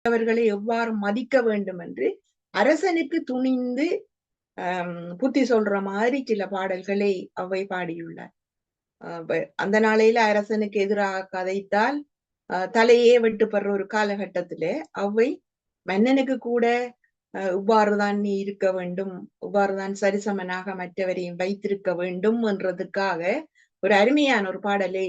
அவர்களை எவ்வாறு மதிக்க வேண்டும் என்று அரசனுக்கு துணிந்து புத்தி சொல்ற மாதிரி சில பாடல்களை அவ்வை பாடியுள்ளார். அந்த நாளையில அரசனுக்கு எதிராக கதைத்தால் தலையே வெட்டுப்படுற ஒரு காலகட்டத்திலே அவ்வை மன்னனுக்கு கூட இவ்வாறுதான் நீ இருக்க வேண்டும், இவ்வாறுதான் சரிசமனாக மற்றவரையும் வைத்திருக்க வேண்டும் என்றதுக்காக ஒரு அருமையான ஒரு பாடலை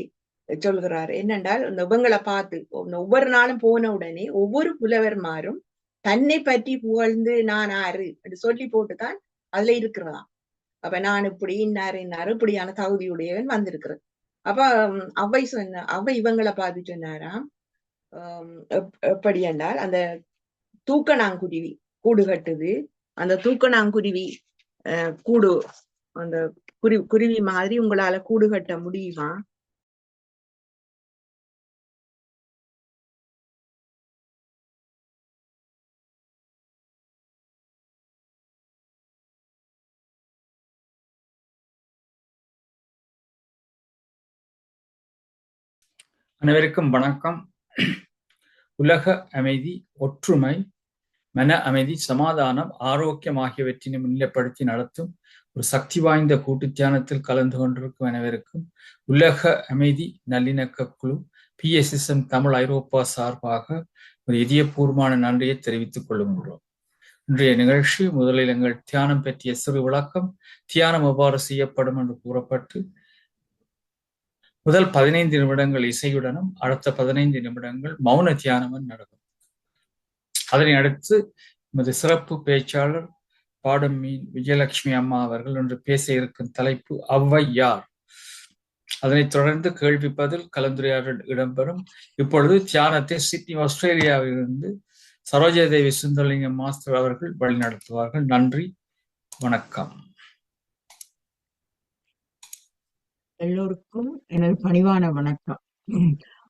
சொல்கிறார். என்னென்றால் இந்த இவங்களை பார்த்து ஒவ்வொரு நாளும் போன உடனே ஒவ்வொரு புலவர்மாரும் தன்னை பற்றி புகழ்ந்து நான் ஆறு அப்படி சொல்லி போட்டுதான் அதுல இருக்கிறதாம். அப்ப நான் இப்படி இன்னாரு இப்படியான தகுதியுடையவன் வந்திருக்கிறது. அப்ப அவ்வை இவங்களை பார்த்து சொன்னாராம், எப்படி என்றால் அந்த தூக்கணாங்குருவி கூடு கட்டுது, அந்த தூக்கணாங்குருவி கூடு அந்த குருவி மாதிரி உங்களால கூடு கட்ட முடியுமா? அனைவருக்கும் வணக்கம். உலக அமைதி, ஒற்றுமை, மன அமைதி, சமாதானம், ஆரோக்கியம் ஆகியவற்றினை முன்னிலைப்படுத்தி நடத்தும் ஒரு சக்தி வாய்ந்த கூட்டு தியானத்தில் கலந்து கொண்டிருக்கும் அனைவருக்கும் உலக அமைதி நல்லிணக்க குழு PSSM தமிழ் ஐரோப்பா சார்பாக ஒரு இதயபூர்வமான நன்றியை தெரிவித்துக் கொள்ளுகிறோம். இன்றைய நிகழ்ச்சி முதலில் எங்கள் தியானம் பற்றிய சிறு விளக்கம், தியானம் எவ்வாறு செய்யப்படும் என்று கூறப்பட்டு முதல் 15 நிமிடங்கள் இசையுடனும் அடுத்த 15 நிமிடங்கள் மௌன தியானமும் நடக்கும். அதனை அடுத்து நமது சிறப்பு பேச்சாளர் பாடமீன் விஜயலட்சுமி அம்மா அவர்கள் இன்று பேச இருக்கும் தலைப்பு அவ்வை யார். அதனைத் தொடர்ந்து கேள்வி பதில் கலந்துரையாடல் இடம்பெறும். இப்பொழுது தியானத்தை சிட்னி ஆஸ்திரேலியாவிலிருந்து சரோஜாதேவி சுந்தரலிங்கம் மாஸ்டர் அவர்கள் வழிநடத்துவார்கள். நன்றி, வணக்கம். எல்லோருக்கும் எனது பணிவான வணக்கம்.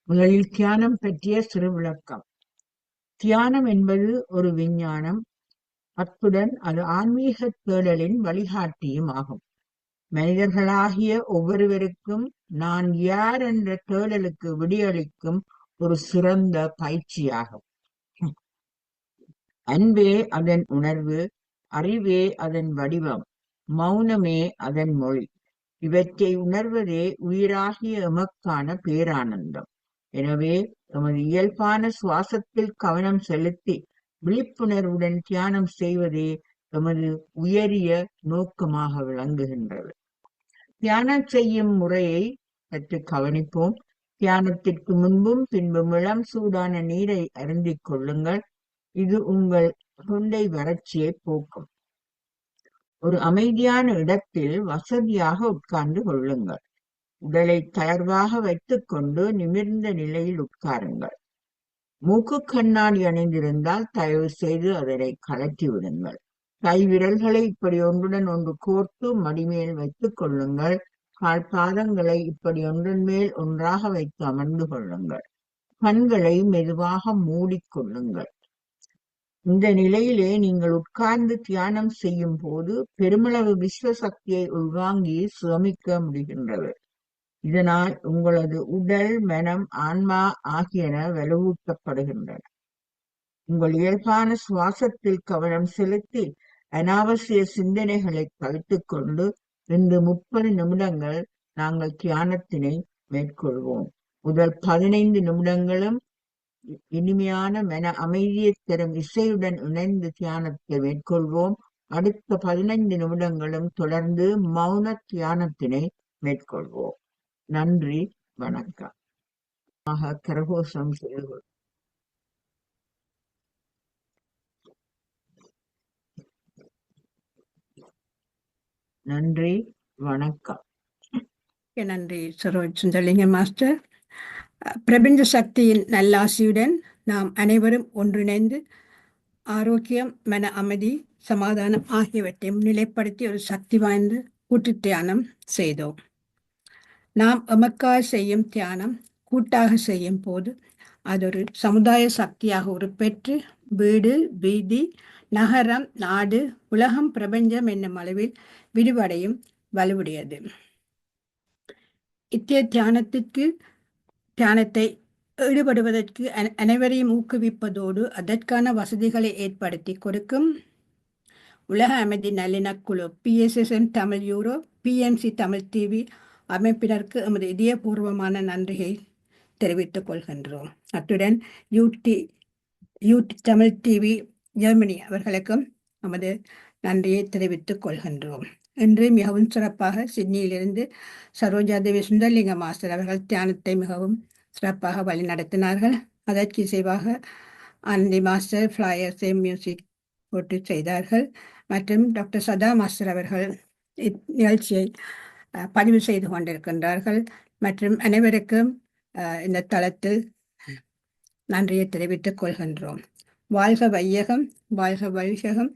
முதலில் தியானம் பற்றிய சிறு விளக்கம். தியானம் என்பது ஒரு விஞ்ஞானம், அத்துடன் அது ஆன்மீக தேடலின் வழிகாட்டியும் ஆகும். மனிதர்களாகிய ஒவ்வொருவருக்கும் நான் யார் என்ற தேடலுக்கு விடியளிக்கும் ஒரு சிறந்த பயிற்சியாகும். அன்பே அதன் உணர்வு, அறிவே அதன் வடிவம், மௌனமே அதன் மொழி. இவற்றை உணர்வதே உயிராகிய எமக்கான பேரானந்தம். எனவே எமது இயல்பான சுவாசத்தில் கவனம் செலுத்தி விழிப்புணர்வுடன் தியானம் செய்வதே எமது உயரிய நோக்கமாக விளங்குகின்றது. தியானம் செய்யும் முறையை சற்று கவனிப்போம். தியானத்திற்கு முன்பும் பின்பும் இளம் சூடான நீரை அருந்திக் கொள்ளுங்கள். இது உங்கள் தொண்டை வறட்சியை போக்கும். ஒரு அமைதியான இடத்தில் வசதியாக உட்கார்ந்து கொள்ளுங்கள். உடலை தளர்வாக வைத்துக் கொண்டு நிமிர்ந்த நிலையில் உட்காருங்கள். மூக்கு கண்ணாடி அணிந்திருந்தால் தயவு செய்து அதனை கழற்றி விடுங்கள். கை விரல்களை இப்படி ஒன்றுடன் ஒன்று கோர்த்து மடிமேல் வைத்துக் கொள்ளுங்கள். கால் பாதங்களை இப்படி ஒன்றன் மேல் ஒன்றாக வைத்து அமர்ந்து கொள்ளுங்கள். கண்களை மெதுவாக மூடிக்கொள்ளுங்கள். இந்த நிலையிலே நீங்கள் உட்கார்ந்து தியானம் செய்யும் போது பெருமளவு விஸ்வ சக்தியை உள்வாங்கி சுகமிக்க முடிகின்றது. இதனால் உங்களது உடல், மனம், ஆன்மா ஆகியன வலுவூட்டப்படுகின்றன. உங்கள் இயல்பான சுவாசத்தில் கவனம் செலுத்தி அனாவசிய சிந்தனைகளை கழித்துக் கொண்டு இன்று 30 நிமிடங்கள் நாங்கள் தியானத்தினை மேற்கொள்வோம். முதல் 15 நிமிடங்களும் இனிமையான மன அமைதியை தரும் இசையுடன் இணைந்து தியானத்தை மேற்கொள்வோம். அடுத்த 15 நிமிடங்களும் தொடர்ந்து மௌன தியானத்தினை மேற்கொள்வோம். நன்றி, வணக்கம். கரகோஷம் செய்து நன்றி, வணக்கம். நன்றி சரோஜ் சுந்தரலிங்கம் மாஸ்டர். பிரபஞ்ச சக்தியின் நல்லாசியுடன் நாம் அனைவரும் ஒன்றிணைந்து ஆரோக்கியம், மன அமைதி, சமாதானம் ஆகியவற்றை முன்னிலைப்படுத்தி ஒரு சக்தி வாய்ந்த கூட்டு தியானம் செய்தோம். நாம் எமக்காக செய்யும் தியானம் கூட்டாக செய்யும் போது அது ஒரு சமுதாய சக்தியாக உருப்பெற்று வீடு, வீதி, நகரம், நாடு, உலகம், பிரபஞ்சம் என்னும் அளவில் விரிவடையும் வலுவுடையது. இத்திய தியானத்தை ஈடுபடுவதற்கு அனைவரையும் ஊக்குவிப்பதோடு அதற்கான வசதிகளை ஏற்படுத்தி கொடுக்கும் உலக அமைதி நல்லிணக்குழு PSSN Tamil Euro PMC Tamil TV அமைப்பினருக்கு எமது இதயபூர்வமான நன்றியை தெரிவித்துக் கொள்கின்றோம். அத்துடன் யூட் தமிழ் டிவி ஜெர்மனி அவர்களுக்கும் நமது நன்றியை தெரிவித்துக் கொள்கின்றோம். இன்று மிகவும் சிறப்பாக சிட்னியிலிருந்து சரோஜா தேவி சுந்தரலிங்க மாஸ்டர் அவர்கள் தியானத்தை மிகவும் சிறப்பாக வழி நடத்தினார்கள். அதற்கு இசைவாக ஆனந்தி மாஸ்டர் ஃப்ளையர்ஸை மியூசிக் போட்டு செய்தார்கள். மற்றும் டாக்டர் சதா மாஸ்டர் அவர்கள் இந்நிகழ்ச்சியை பதிவு செய்து கொண்டிருக்கின்றார்கள். மற்றும் அனைவருக்கும் இந்த தளத்தில் நன்றியை தெரிவித்துக் கொள்கின்றோம். வாழ்க வையகம், வாழ்க வையகம்,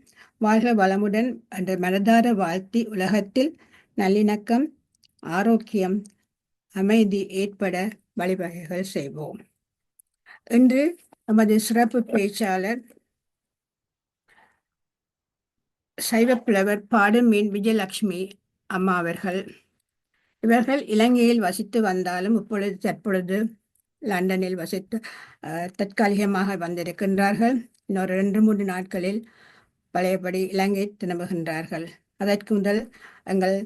வாழ்க வளமுடன் என்ற மனதார வாழ்த்தி உலகத்தில் நல்லிணக்கம், ஆரோக்கியம், அமைதி ஏற்பட வழிவகைகள் செய்வோம். இன்று நமது சிறப்பு பேச்சாளர் சைவப்புலவர் பாடுமீன் விஜயலட்சுமி அம்மா அவர்கள். இவர்கள் இலங்கையில் வசித்து வந்தாலும் தற்பொழுது லண்டனில் வசித்து தற்காலிகமாக வந்திருக்கின்றார்கள். இன்னொரு 2-3 நாட்களில் பழையபடி இலங்கை திரும்புகின்றார்கள். அதற்கு முதல் எங்கள்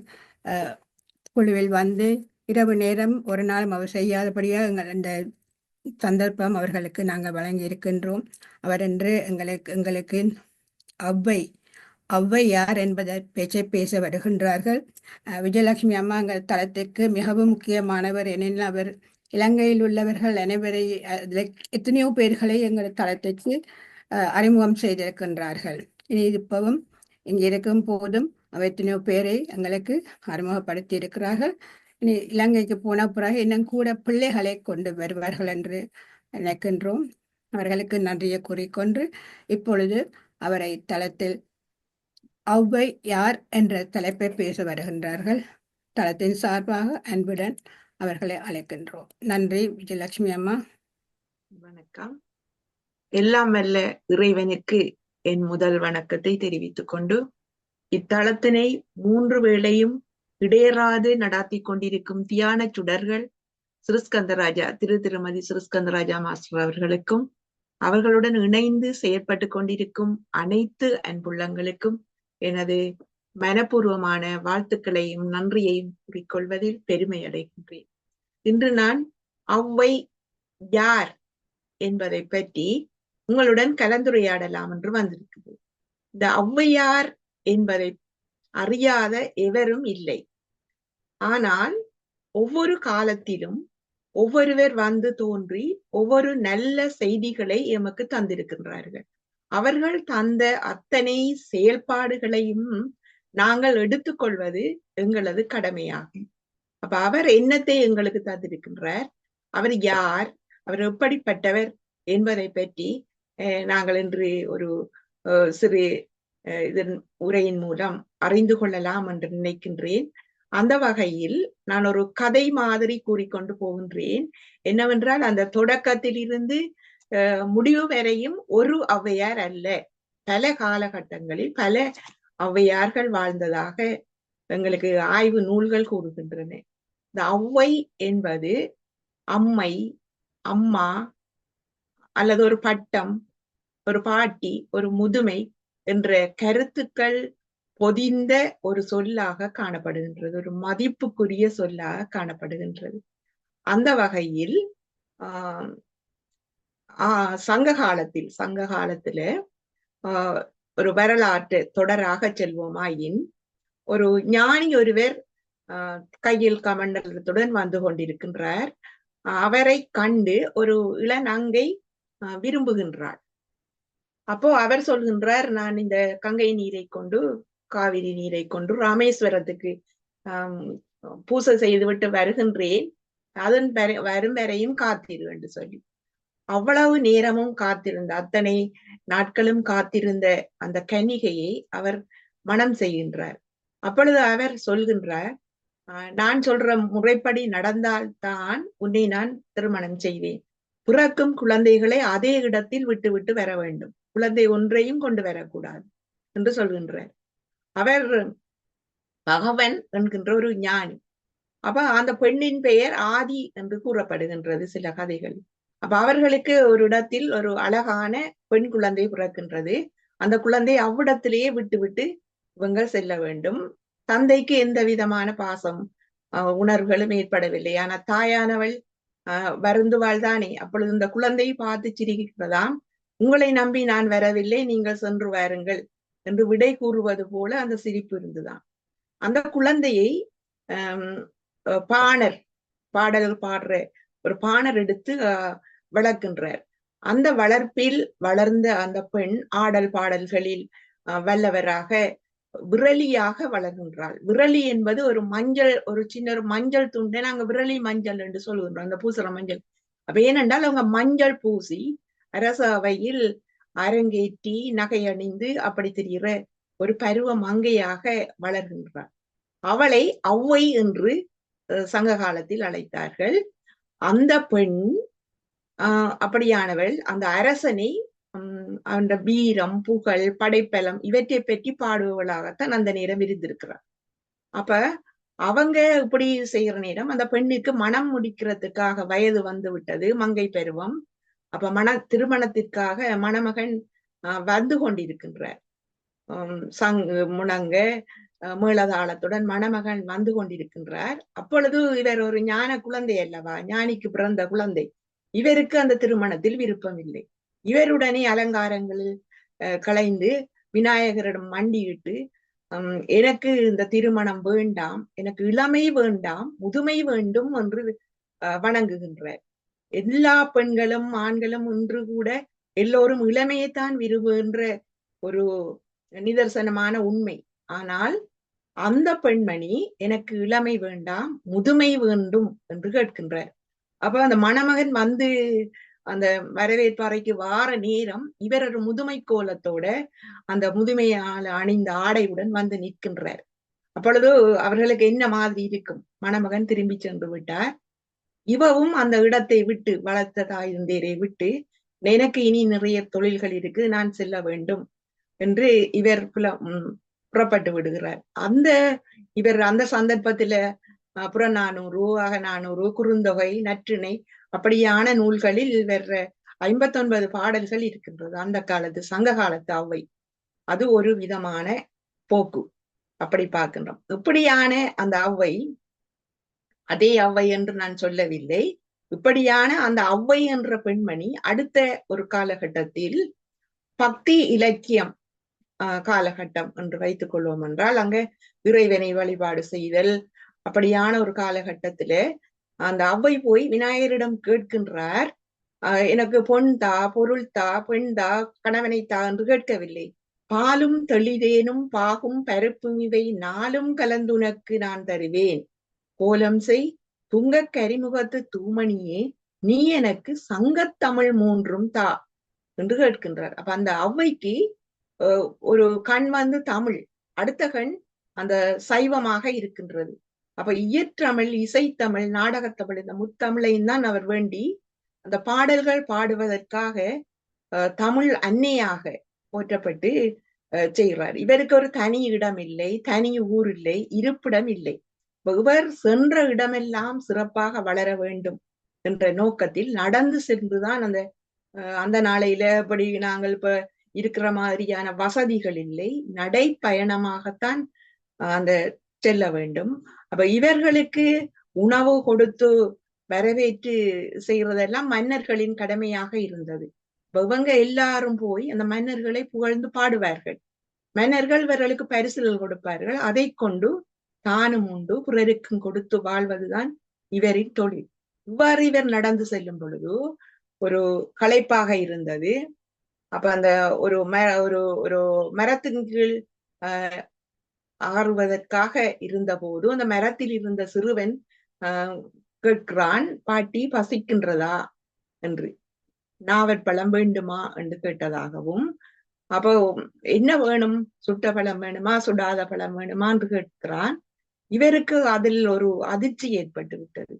குழுவில் வந்து இரவு நேரம் ஒரு நாளும் அவர் செய்யாதபடியாக இந்த சந்தர்ப்பம் அவர்களுக்கு நாங்கள் வழங்கி இருக்கின்றோம். அவர் என்று எங்களுக்கு ஒளவை யார் என்பதை பேச வருகின்றார்கள். விஜயலட்சுமி அம்மா எங்கள் தளத்திற்கு மிகவும் முக்கியமானவர். ஏனெனில் அவர் இலங்கையில் உள்ளவர்கள் அனைவரை எத்தனையோ பேர்களை எங்கள் தளத்திற்கு அறிமுகம் செய்திருக்கின்றார்கள். இனி இப்பவும் இங்கே இருக்கும் போதும் அவர் எத்தனையோ பேரை எங்களுக்கு அறிமுகப்படுத்தி இருக்கிறார்கள். இனி இலங்கைக்கு போன பிறகு இன்னும் கூட பிள்ளைகளை கொண்டு வருவார்கள் என்று நினைக்கின்றோம். அவர்களுக்கு நன்றியை கூறிக்கொண்டு இப்பொழுது அவரை தளத்தில் ஒளவை யார் என்ற தலைப்பை பேச வருகின்றார்கள். தளத்தின் சார்பாக அன்புடன் அவர்களை அழைக்கின்றோம். நன்றி விஜயலட்சுமி அம்மா. வணக்கம். எல்லாம் வல்ல இறைவனுக்கு என் முதல் வணக்கத்தை தெரிவித்துக் கொண்டு இத்தளத்தினை 3 வேளையும் இடையறாது நடாத்தி கொண்டிருக்கும் தியான சுடர்கள் சிறுஸ்கந்தராஜா திருமதி சிறுஸ்கந்தராஜா மாஸ்டர் அவர்களுக்கும் அவர்களுடன் இணைந்து செயற்பட்டு கொண்டிருக்கும் அனைத்து அன்புள்ளங்களுக்கும் எனது மனப்பூர்வமான வாழ்த்துக்களையும் நன்றியையும் கூறிக்கொள்வதில் பெருமை அடைகின்றேன். இன்று நான் ஒளவை யார் என்பதை பற்றி உங்களுடன் கலந்துரையாடலாம் என்று வந்திருக்கிறது. இந்த ஒளவையார் என்பதை அறியாத எவரும் இல்லை. ஆனால் ஒவ்வொரு காலத்திலும் ஒவ்வொருவர் வந்து தோன்றி ஒவ்வொரு நல்ல செய்திகளை எமக்கு தந்திருக்கின்றார்கள். அவர்கள் தந்த அத்தனை செயல்பாடுகளையும் நாங்கள் எடுத்துக்கொள்வது எங்களது கடமையாகும். அப்ப அவர் என்னத்தை எங்களுக்கு தந்திருக்கின்றார், அவர் யார், அவர் எப்படிப்பட்டவர் என்பதை பற்றி நாங்கள் இன்று ஒரு சிறு இதன் உரையின் மூலம் அறிந்து கொள்ளலாம் என்று நினைக்கின்றேன். அந்த வகையில் நான் ஒரு கதை மாதிரி கூறிக்கொண்டு போகின்றேன். என்னவென்றால் அந்த தொடக்கத்திலிருந்து முடிவு வரையும் ஒரு ஒளவையார் அல்ல, பல காலகட்டங்களில் பல ஒளவையார்கள் வாழ்ந்ததாக எங்களுக்கு ஆய்வு நூல்கள் கூறுகின்றன. இந்த ஒளவை என்பது அம்மை, அம்மா அல்லது ஒரு பட்டம், ஒரு பாட்டி, ஒரு முதுமை என்ற கருத்துக்கள் பொதிந்த ஒரு சொல்லாக காணப்படுகின்றது, ஒரு மதிப்புக்குரிய சொல்லாக காணப்படுகின்றது. அந்த வகையில் சங்க காலத்துல ஒரு வரலாற்று தொடராக செல்வோமாயின் ஒரு ஞானி ஒருவர் கையில் கமண்டலத்துடன் வந்து கொண்டிருக்கின்றார். அவரை கண்டு ஒரு இளநங்கை விரும்புகின்றார். அப்போ அவர் சொல்கின்றார், நான் இந்த கங்கை நீரை கொண்டு காவிரி நீரை கொண்டு ராமேஸ்வரத்துக்கு பூசை செய்துவிட்டு வருகின்றேன், அதன் வரும் வரையும் காத்திரு என்று சொல்லி அவ்வளவு நேரமும் காத்திருந்த, அத்தனை நாட்களும் காத்திருந்த அந்த கன்னிகையை அவர் மனம் செய்கின்றார். அப்பொழுது அவர் சொல்கின்றார், நான் சொல்ற முறைப்படி நடந்தால்தான் உன்னை நான் திருமணம் செய்வேன். பிறக்கும் குழந்தைகளை அதே இடத்தில் விட்டு வர வேண்டும், குழந்தை ஒன்றையும் கொண்டு வரக்கூடாது என்று சொல்கின்றார். அவர் பகவன் என்கின்ற ஒரு ஞானி. அப்ப அந்த பெண்ணின் பெயர் ஆதி என்று கூறப்படுகின்றது சில கதைகள். அப்ப அவர்களுக்கு ஒரு இடத்தில் ஒரு அழகான பெண் குழந்தை பிறக்கின்றது. அந்த குழந்தை அவ்விடத்திலேயே விட்டு விட்டு இவங்க செல்ல வேண்டும். தந்தைக்கு எந்த விதமான பாசம் உணர்வுகளும் ஏற்படவில்லை. ஆனா தாயானவள் வருந்துவாள் தானே. அப்பொழுது இந்த குழந்தை பார்த்து சிரிக்கிறதாம், உங்களை நம்பி நான் வரவில்லை, நீங்கள் சென்று வாருங்கள் என்று விடை கூறுவது போல அந்த சிரிப்பு இருந்துதான். அந்த குழந்தையை பாணர் பாடல்கள் பாடுற ஒரு பாணர் எடுத்து வளர்க்கின்றார். அந்த வளர்ப்பில் வளர்ந்த அந்த பெண் ஆடல் பாடல்களில் வல்லவராக விரலியாக வளர்கின்றாள். விரலி என்பது ஒரு மஞ்சள், ஒரு சின்ன ஒரு மஞ்சள் துண்டை நாங்க விரலி மஞ்சள் என்று சொல்கின்றோம், அந்த பூசுற மஞ்சள். அப்ப ஏனென்றால் அவங்க மஞ்சள் பூசி அரச அவையில் அரங்கேற்றி நகை அணிந்து அப்படி தெரிகிற ஒரு பருவ மங்கையாக வளர்கின்றாள். அவளை ஔவை என்று சங்க காலத்தில் அழைத்தார்கள். அந்த பெண் அப்படியானவள் அந்த அரசனை அந்த வீரம், புகழ், படைப்பலம் இவற்றை பற்றி பாடுபவளாகத்தான் அந்த நேரம் இருந்திருக்கிறார். அப்ப அவங்க இப்படி செய்யற நேரம் அந்த பெண்ணுக்கு மனம் முடிக்கிறதுக்காக வயது வந்து விட்டது, மங்கை பருவம். அப்ப திருமணத்திற்காக மணமகன் வந்து கொண்டிருக்கின்றார். சங்கு முழங்க மேளதாளத்துடன் மணமகன் வந்து கொண்டிருக்கின்றார். அப்பொழுது இவர் ஒரு ஞான குழந்தை அல்லவா, ஞானிக்கு பிறந்த குழந்தை. இவருக்கு அந்த திருமணத்தில் விருப்பம் இல்லை. இவருடனே அலங்காரங்களில் களைந்து விநாயகரிடம் மண்டியிட்டு எனக்கு இந்த திருமணம் வேண்டாம், எனக்கு இளமை வேண்டாம், முதுமை வேண்டும் என்று வணங்குகின்றார். எல்லா பெண்களும் ஆண்களும் ஒன்று கூட எல்லோரும் இளமையைத்தான் விரும்புகின்ற ஒரு நிதர்சனமான உண்மை. ஆனால் அந்த பெண்மணி எனக்கு இளமை வேண்டாம், முதுமை வேண்டும் என்று கேட்கின்றார். அப்ப அந்த மணமகன் வந்து அந்த வரவேற்பறைக்கு வார நேரம் இவர் ஒரு முதுமை கோலத்தோட அந்த முதுமையால் அணிந்த ஆடையுடன் வந்து நிற்கின்றார். அப்பொழுது அவர்களுக்கு என்ன மாதிரி இருக்கும்? மணமகன் திரும்பி சென்று விட்டார். இவவும் அந்த இடத்தை விட்டு, வளர்த்த தாய் தந்தையரை விட்டு, எனக்கு இனி நிறைய தொழில்கள் இருக்கு, நான் செல்ல வேண்டும் என்று இவர் புறப்பட்டு விடுகிறார். இவர் அந்த சந்தர்ப்பத்துல புறநானூறு, அகநானூறு, குறுந்தொகை, நற்றிணை அப்படியான நூல்களில் இவர் 59 பாடல்கள் இருக்கின்றது. அந்த காலத்து சங்க காலத்து ஔவை. அது ஒரு விதமான போக்கு. அப்படி பார்க்கின்றோம். இப்படியான அந்த ஔவை, அதே ஔவை என்று நான் சொல்லவில்லை, இப்படியான அந்த ஔவை என்ற பெண்மணி அடுத்த ஒரு காலகட்டத்தில் பக்தி இலக்கியம் காலகட்டம் என்று வைத்துக் கொள்வோம் என்றால், அங்க இறைவனை வழிபாடு செய்தல் அப்படியான ஒரு காலகட்டத்தில அந்த ஔவை போய் விநாயகரிடம் கேட்கின்றார், எனக்கு பொன் தா, பொருள் தா, பெண் தா, கணவனை தா என்று கேட்கவில்லை. பாலும் தெளிதேனும் பாகும் பருப்பும் இவை நாளும் கலந்துனக்கு நான் தருவேன், கோலம் செய் துங்கக் கரிமுகத்து தூமணியே, நீ எனக்கு சங்கத்தமிழ் 3 தா என்று கேட்கின்றார். அப்ப அந்த ஔவைக்கு ஒரு கண் வந்து தமிழ், அடுத்த கண் அந்த சைவமாக இருக்கின்றது. அப்ப இயற்றமிழ், இசைத்தமிழ், நாடகத்தமிழ், இந்த முத்தமிழையும் தான் அவர் வேண்டி அந்த பாடல்கள் பாடுவதற்காக தமிழ் அன்னையாக போற்றப்பட்டு செய்கிறார். இவருக்கு ஒரு தனி இடம் இல்லை, தனி ஊர் இல்லை, இருப்பிடம் இல்லை. இவர் சென்ற இடமெல்லாம் சிறப்பாக வளர வேண்டும் என்ற நோக்கத்தில் நடந்து சென்றுதான் அந்த நாளையில இப்படி நாங்கள் இப்ப இருக்கிற மாதிரியான வசதிகள் இல்லை, நடைப்பயணமாகத்தான் அந்த செல்ல வேண்டும். அப்ப இவர்களுக்கு உணவு கொடுத்து வரவேற்று செய்யறதெல்லாம் மன்னர்களின் கடமையாக இருந்தது. இவங்க எல்லாரும் போய் அந்த மன்னர்களை புகழ்ந்து பாடுவார்கள். மன்னர்கள் இவர்களுக்கு பரிசுகள் கொடுப்பார்கள். அதை கொண்டு தானும் உண்டு பிறருக்கும் கொடுத்து வாழ்வதுதான் இவரின் தொழில். இவ்வாறு இவர் நடந்து செல்லும் பொழுது ஒரு களைப்பாக இருந்தது. அப்ப அந்த ஒரு மரத்தின் கீழ் ஆறுவதற்காக இருந்த போது அந்த மரத்தில் இருந்த சிறுவன் கேட்கிறான், பாட்டி பசிக்கின்றதா என்று. நாவற்பழம் வேண்டுமா என்று கேட்டதாகவும், அப்போ என்ன வேணும், சுட்ட பழம் வேணுமா, சுடாத பழம் வேணுமா என்று கேட்கிறான். இவருக்கு அதில் ஒரு அதிர்ச்சி ஏற்பட்டு விட்டது.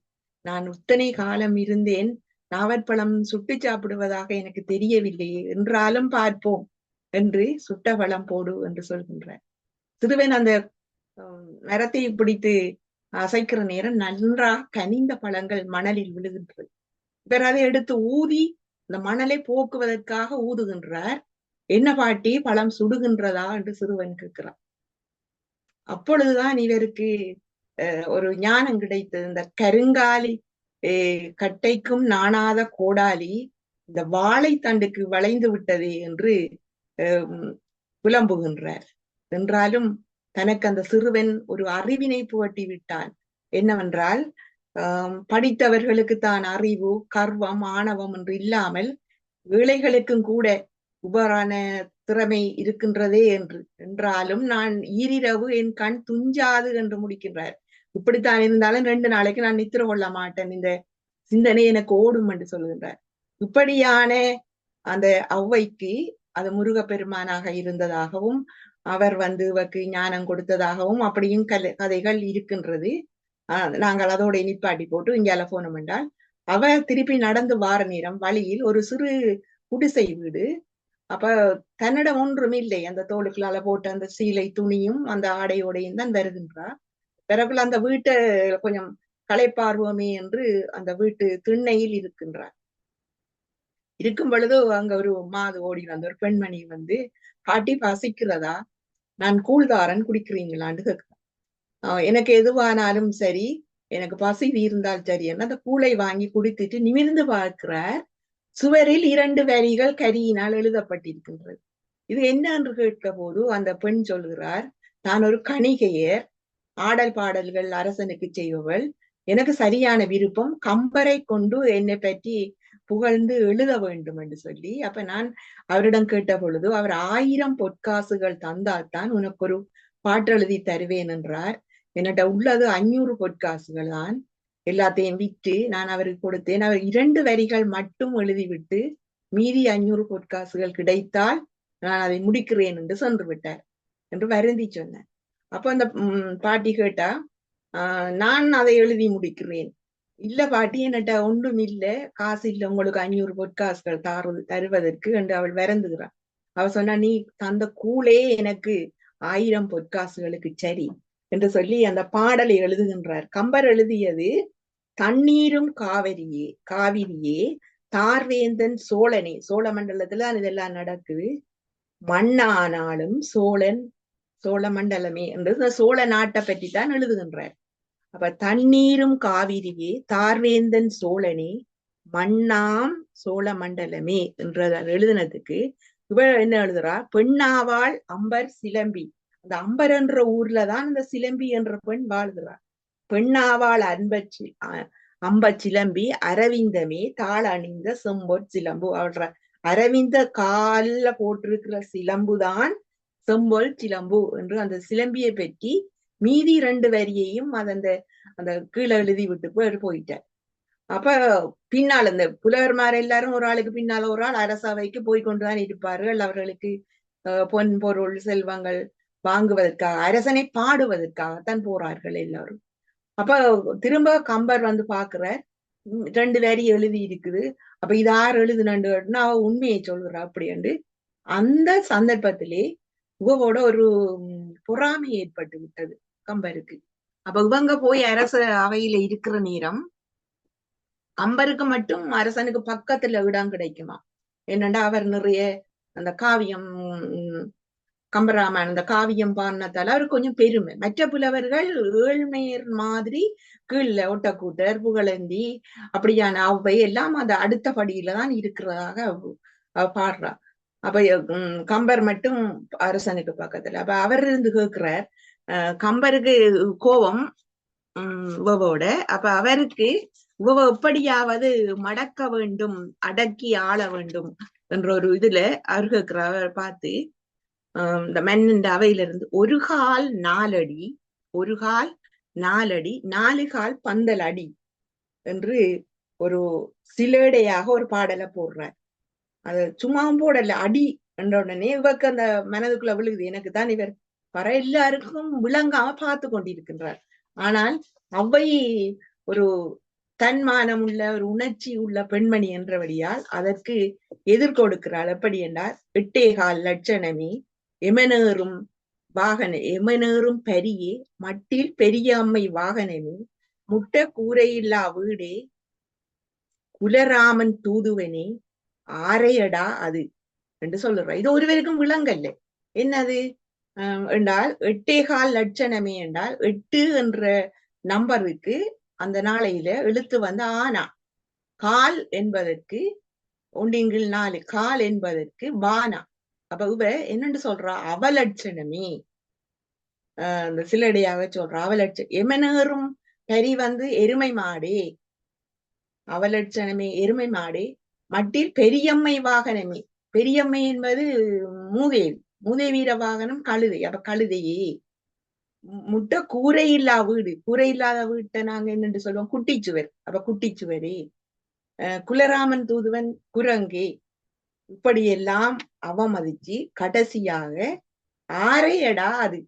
நான் இத்தனை காலம் இருந்தேன், நாவற்பழம் சுட்டு சாப்பிடுவதாக எனக்கு தெரியவில்லையே, என்றாலும் பார்ப்போம் என்று சுட்ட பழம் போடு என்று சொல்கின்றார். சிறுவன் அந்த மரத்தை பிடித்து அசைக்கிற நேரம் நன்றாக கனிந்த பழங்கள் மணலில் விழுகின்றது. இவர் அதை எடுத்து ஊதி இந்த மணலை போக்குவதற்காக ஊதுகின்றார். என்ன பாட்டி பழம் சுடுகின்றதா என்று சிறுவன் கேட்கிறான். அப்பொழுதுதான் இவருக்கு ஒரு ஞானம் கிடைத்தது. இந்த கருங்காலி கட்டைக்கும் நாணாத கோடாலி இந்த வாழைத்தண்டுக்கு வளைந்து விட்டதே என்று புலம்புகின்றார். என்றாலும் தனக்கு அந்த சிறுவன் ஒரு அறிவினை புகட்டி விட்டான். என்னவென்றால் படித்தவர்களுக்கு தான் அறிவு, கர்வம், ஆணவம் என்று இல்லாமல் ஏழைகளுக்கும் கூட உபரான திறமை இருக்கின்றதே என்றாலும் நான் ஈரிரவு என் கண் துஞ்சாது என்று முடிக்கின்றார். இப்படித்தான் இருந்தாலும் 2 நாளைக்கு நான் நித்திர கொள்ள மாட்டேன், இந்த சிந்தனை எனக்கு ஓடும் என்று சொல்கின்றார். இப்படியான அந்த ஔவைக்கு அது முருகப்பெருமானாக இருந்ததாகவும் அவர் இவருக்கு ஞானம் கொடுத்ததாகவும் அப்படியும் கதைகள் இருக்கின்றது. நாங்கள் அதோட நிப்பாட்டி போட்டு இங்கால போனோம் என்றால் அவர் திருப்பி நடந்து வார நேரம் வழியில் ஒரு சிறு குடிசை வீடு. அப்ப தன்னிடம் ஒன்றும் இல்லை, அந்த தோளுக்குள்ளால போட்டு அந்த சீலை துணியும் அந்த ஆடையோடையும் தான் வருகின்றார். பிறகுல அந்த வீட்டை கொஞ்சம் களைப்பார்வமே என்று அந்த வீட்டு திண்ணையில் இருக்கின்றார். இருக்கும் பொழுது அங்க ஒரு மாது ஓடி வந்த ஒரு பெண்மணி பாட்டி பசிக்கிறதா, நான் கூழ்தாரன் குடிக்கிறீங்களான்னு கேட்கிறேன். எனக்கு எதுவானாலும் சரி, எனக்கு பசி தீர்ந்தால் சரி என்ன அந்த கூளை வாங்கி குடித்துட்டு நிமிர்ந்து பார்க்கிறார். சுவரில் 2 வரிகள் கரியினால் எழுதப்பட்டிருக்கின்றது. இது என்ன என்று கேட்க போது அந்த பெண் சொல்கிறார், நான் ஒரு கணிகையர், ஆடல் பாடல்கள் அரசனுக்கு செய்பவள், எனக்கு சரியான விருப்பம் கம்பரை கொண்டு என்னை பற்றி புகழ்ந்து எழுத வேண்டும் என்று சொல்லி. அப்ப நான் அவரிடம் கேட்ட பொழுது அவர் 1000 பொற்காசுகள் தந்தால்தான் உனக்கு ஒரு பாட்டெழுதி தருவேன் என்றார். என்னட்ட உள்ளது 500 பொற்காசுகள் தான். எல்லாத்தையும் விட்டு நான் அவருக்கு கொடுத்தேன். அவர் 2 வரிகள் மட்டும் எழுதிவிட்டு மீதி 500 பொற்காசுகள் கிடைத்தால் நான் அதை முடிக்கிறேன் என்று சென்று விட்டார் என்று வருந்தி சொன்னேன். அப்ப அந்த பாட்டி கேட்டா, நான் அதை எழுதி முடிக்கிறேன். இல்ல பாட்டி, என்னட்ட ஒன்றும் இல்லை, காசு இல்லை, உங்களுக்கு 500 பொற்காசுகள் தருவதற்கு என்று அவள் வருந்துகிறாள். அவ சொன்னா, நீ தந்த கூலே எனக்கு 1000 பொற்காசுகளுக்கு சரி என்று சொல்லி அந்த பாடலை எழுதுகின்றார். கம்பர் எழுதியது, தண்ணீரும் காவிரியே தார்வேந்தன் சோழனே, சோழ மண்டலத்துல இதெல்லாம் நடக்குது, மண்ணானாலும் சோழ மண்டலமே என்று சோழ நாட்டை பற்றி தான் எழுதுகின்றார். அப்ப தண்ணீரும் காவிரியே தார்வேந்தன் சோழனே மண்ணாம் சோழ மண்டலமே என்ற எழுதினதுக்கு இவள் என்ன எழுதுறா, பெண்ணாவாள் அம்பர் சிலம்பி. அந்த அம்பர் என்ற ஊர்லதான் அந்த சிலம்பி என்ற பெண் வாழ்கிறார். பெண்ணாவாள் அம்பர் சிலம்பி அரவிந்தமே தாள் அணிந்த செம்பொற் சிலம்பு. அவள்ற அரவிந்த கால்ல போட்டிருக்கிற சிலம்புதான் செம்பொல் சிலம்பு என்று அந்த சிலம்பியை பற்றி மீதி 2 வரியையும் அந்த கீழே எழுதி விட்டு போயிட்டார். அப்ப பின்னால் அந்த புலவர்மார் எல்லாரும் ஒரு ஆளுக்கு பின்னால ஒரு ஆள் அரசவைக்கு போய்கொண்டுதான் இருப்பார்கள். அவர்களுக்கு பொன் பொருள் செல்வங்கள் வாங்குவதற்காக, அரசனை பாடுவதற்காகத்தான் போறார்கள் எல்லாரும். அப்ப திரும்ப கம்பர் பாக்குற 2 வரி எழுதி இருக்குது. அப்ப இது யார் எழுதுனா அவ உண்மையை சொல்றா அப்படி என்று. அந்த சந்தர்ப்பத்திலே இவவோட ஒரு பொறாமை ஏற்பட்டு விட்டது கம்பருக்கு. அப்ப இவங்க போய் அரச அவையில இருக்கிற நேரம் கம்பருக்கு மட்டும் அரசனுக்கு பக்கத்துல இடம் கிடைக்குமா. என்னண்டா அவர் நிறைய அந்த காவியம், கம்பராமாயணம் அந்த காவியம் பாடினதால அவர் கொஞ்சம் பெருமை. மற்ற புலவர்கள் ஏழ்மையர் மாதிரி கீழ ஒட்டக்கூட்டர், புகழந்தி, அப்படியான அவை எல்லாம் அந்த அடுத்த படியில தான் இருக்கிறதாக பாடுறா. அப்ப கம்பர் மட்டும் அரசனுக்கு பக்கத்துல. அப்ப அவர் இருந்து கேட்கிறார், கம்பருக்கு கோபம் உவவோட. அப்ப அவருக்கு உவ எப்படியாவது மடக்க வேண்டும், அடக்கி ஆள வேண்டும் என்ற ஒரு இதுல அவர் கேட்கிறார். பார்த்து இந்த மன்னன் அவையிலிருந்து 1 கால் 4 அடி, 1 கால் 4 அடி, 4 கால் 12 அடி என்று ஒரு சிலேடையாக ஒரு பாடலை போடுறார். அது சும்மாவும் போடல, அடி என்ற உடனே இவருக்கு அந்த மனதுக்குள்ள விழுகுது, எனக்கு தான் இவர் வர எல்லாருக்கும் விளங்காம பார்த்து கொண்டிருக்கின்றார். ஆனால் அவை ஒரு தன்மானம் உள்ள ஒரு உணர்ச்சி உள்ள பெண்மணி என்றபடியால் அதற்கு எதிர்கொடுக்கிறாள். எப்படி என்றால், 8.25 லட்சணமே எமனேறும் பரியே மட்டில் பெரிய அம்மை வாகனமே முட்டை கூரையில்லா வீடே குலராமன் தூதுவனே ஆரையடா அது என்று சொல்லுற. இது ஒருவருக்கும் விளங்கல்ல. என்னது என்றால் 8.25 லட்சணமே என்றால் 8 என்ற நம்பருக்கு அந்த நாளையில எழுத்து வந்து ஆனா. கால் என்பதற்கு 1/4 கால் என்பதற்கு பானா. அப்ப இவ என்னன்னு சொல்றா, அவலட்சணமே. இந்த சிலடியாக சொல்றா அவலட்சணம். எமனேறும் பரி வந்து எருமை மாடே, அவலட்சணமே எருமை மாடே, மட்டில் பெரியம்மை வாகனமே. பெரியம்மை என்பது மூதேவி, மூதேவீர வாகனம் கழுதை. அப்ப கழுதையே. முட்டை கூரை இல்லா வீடு, கூரை இல்லாத வீட்டை நாங்க என்னன்னு சொல்லுவோம், குட்டிச்சுவர். அப்ப குட்டிச்சுவரே. குலராமன் தூதுவன் குரங்கே. இப்படியெல்லாம் அவமதிச்சு கடைசியாக ஆரையடா அது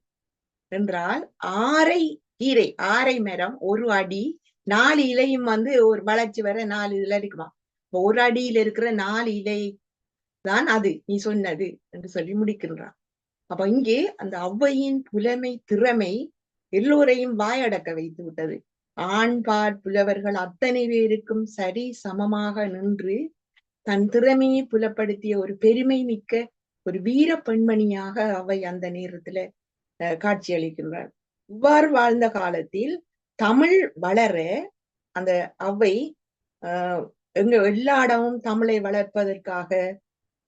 என்றால் ஆரை கீரை, ஆரை மரம் 1 அடி 4 இலையும் வந்து ஒரு வளர்ச்சி வர 4 இதுல இருக்குமா. ஒரு அடியில இருக்கிற 4 இலை தான் அது நீ சொன்னது என்று சொல்லி முடிக்கின்றான். அப்ப இங்கே அந்த ஔவையின் புலமை திறமை எல்லோரையும் வாயடக்க வைத்து விட்டது. ஆண்பால் புலவர்கள் அத்தனை பேருக்கும் சரி சமமாக நின்று தன் திறமையை புலப்படுத்திய ஒரு பெருமை மிக்க ஒரு வீர பெண்மணியாக அவை அந்த நேரத்துல காட்சி அளிக்கின்றார். இவ்வாறு வாழ்ந்த காலத்தில் தமிழ் வளர அந்த அவை எங்க எல்லா இடமும் தமிழை வளர்ப்பதற்காக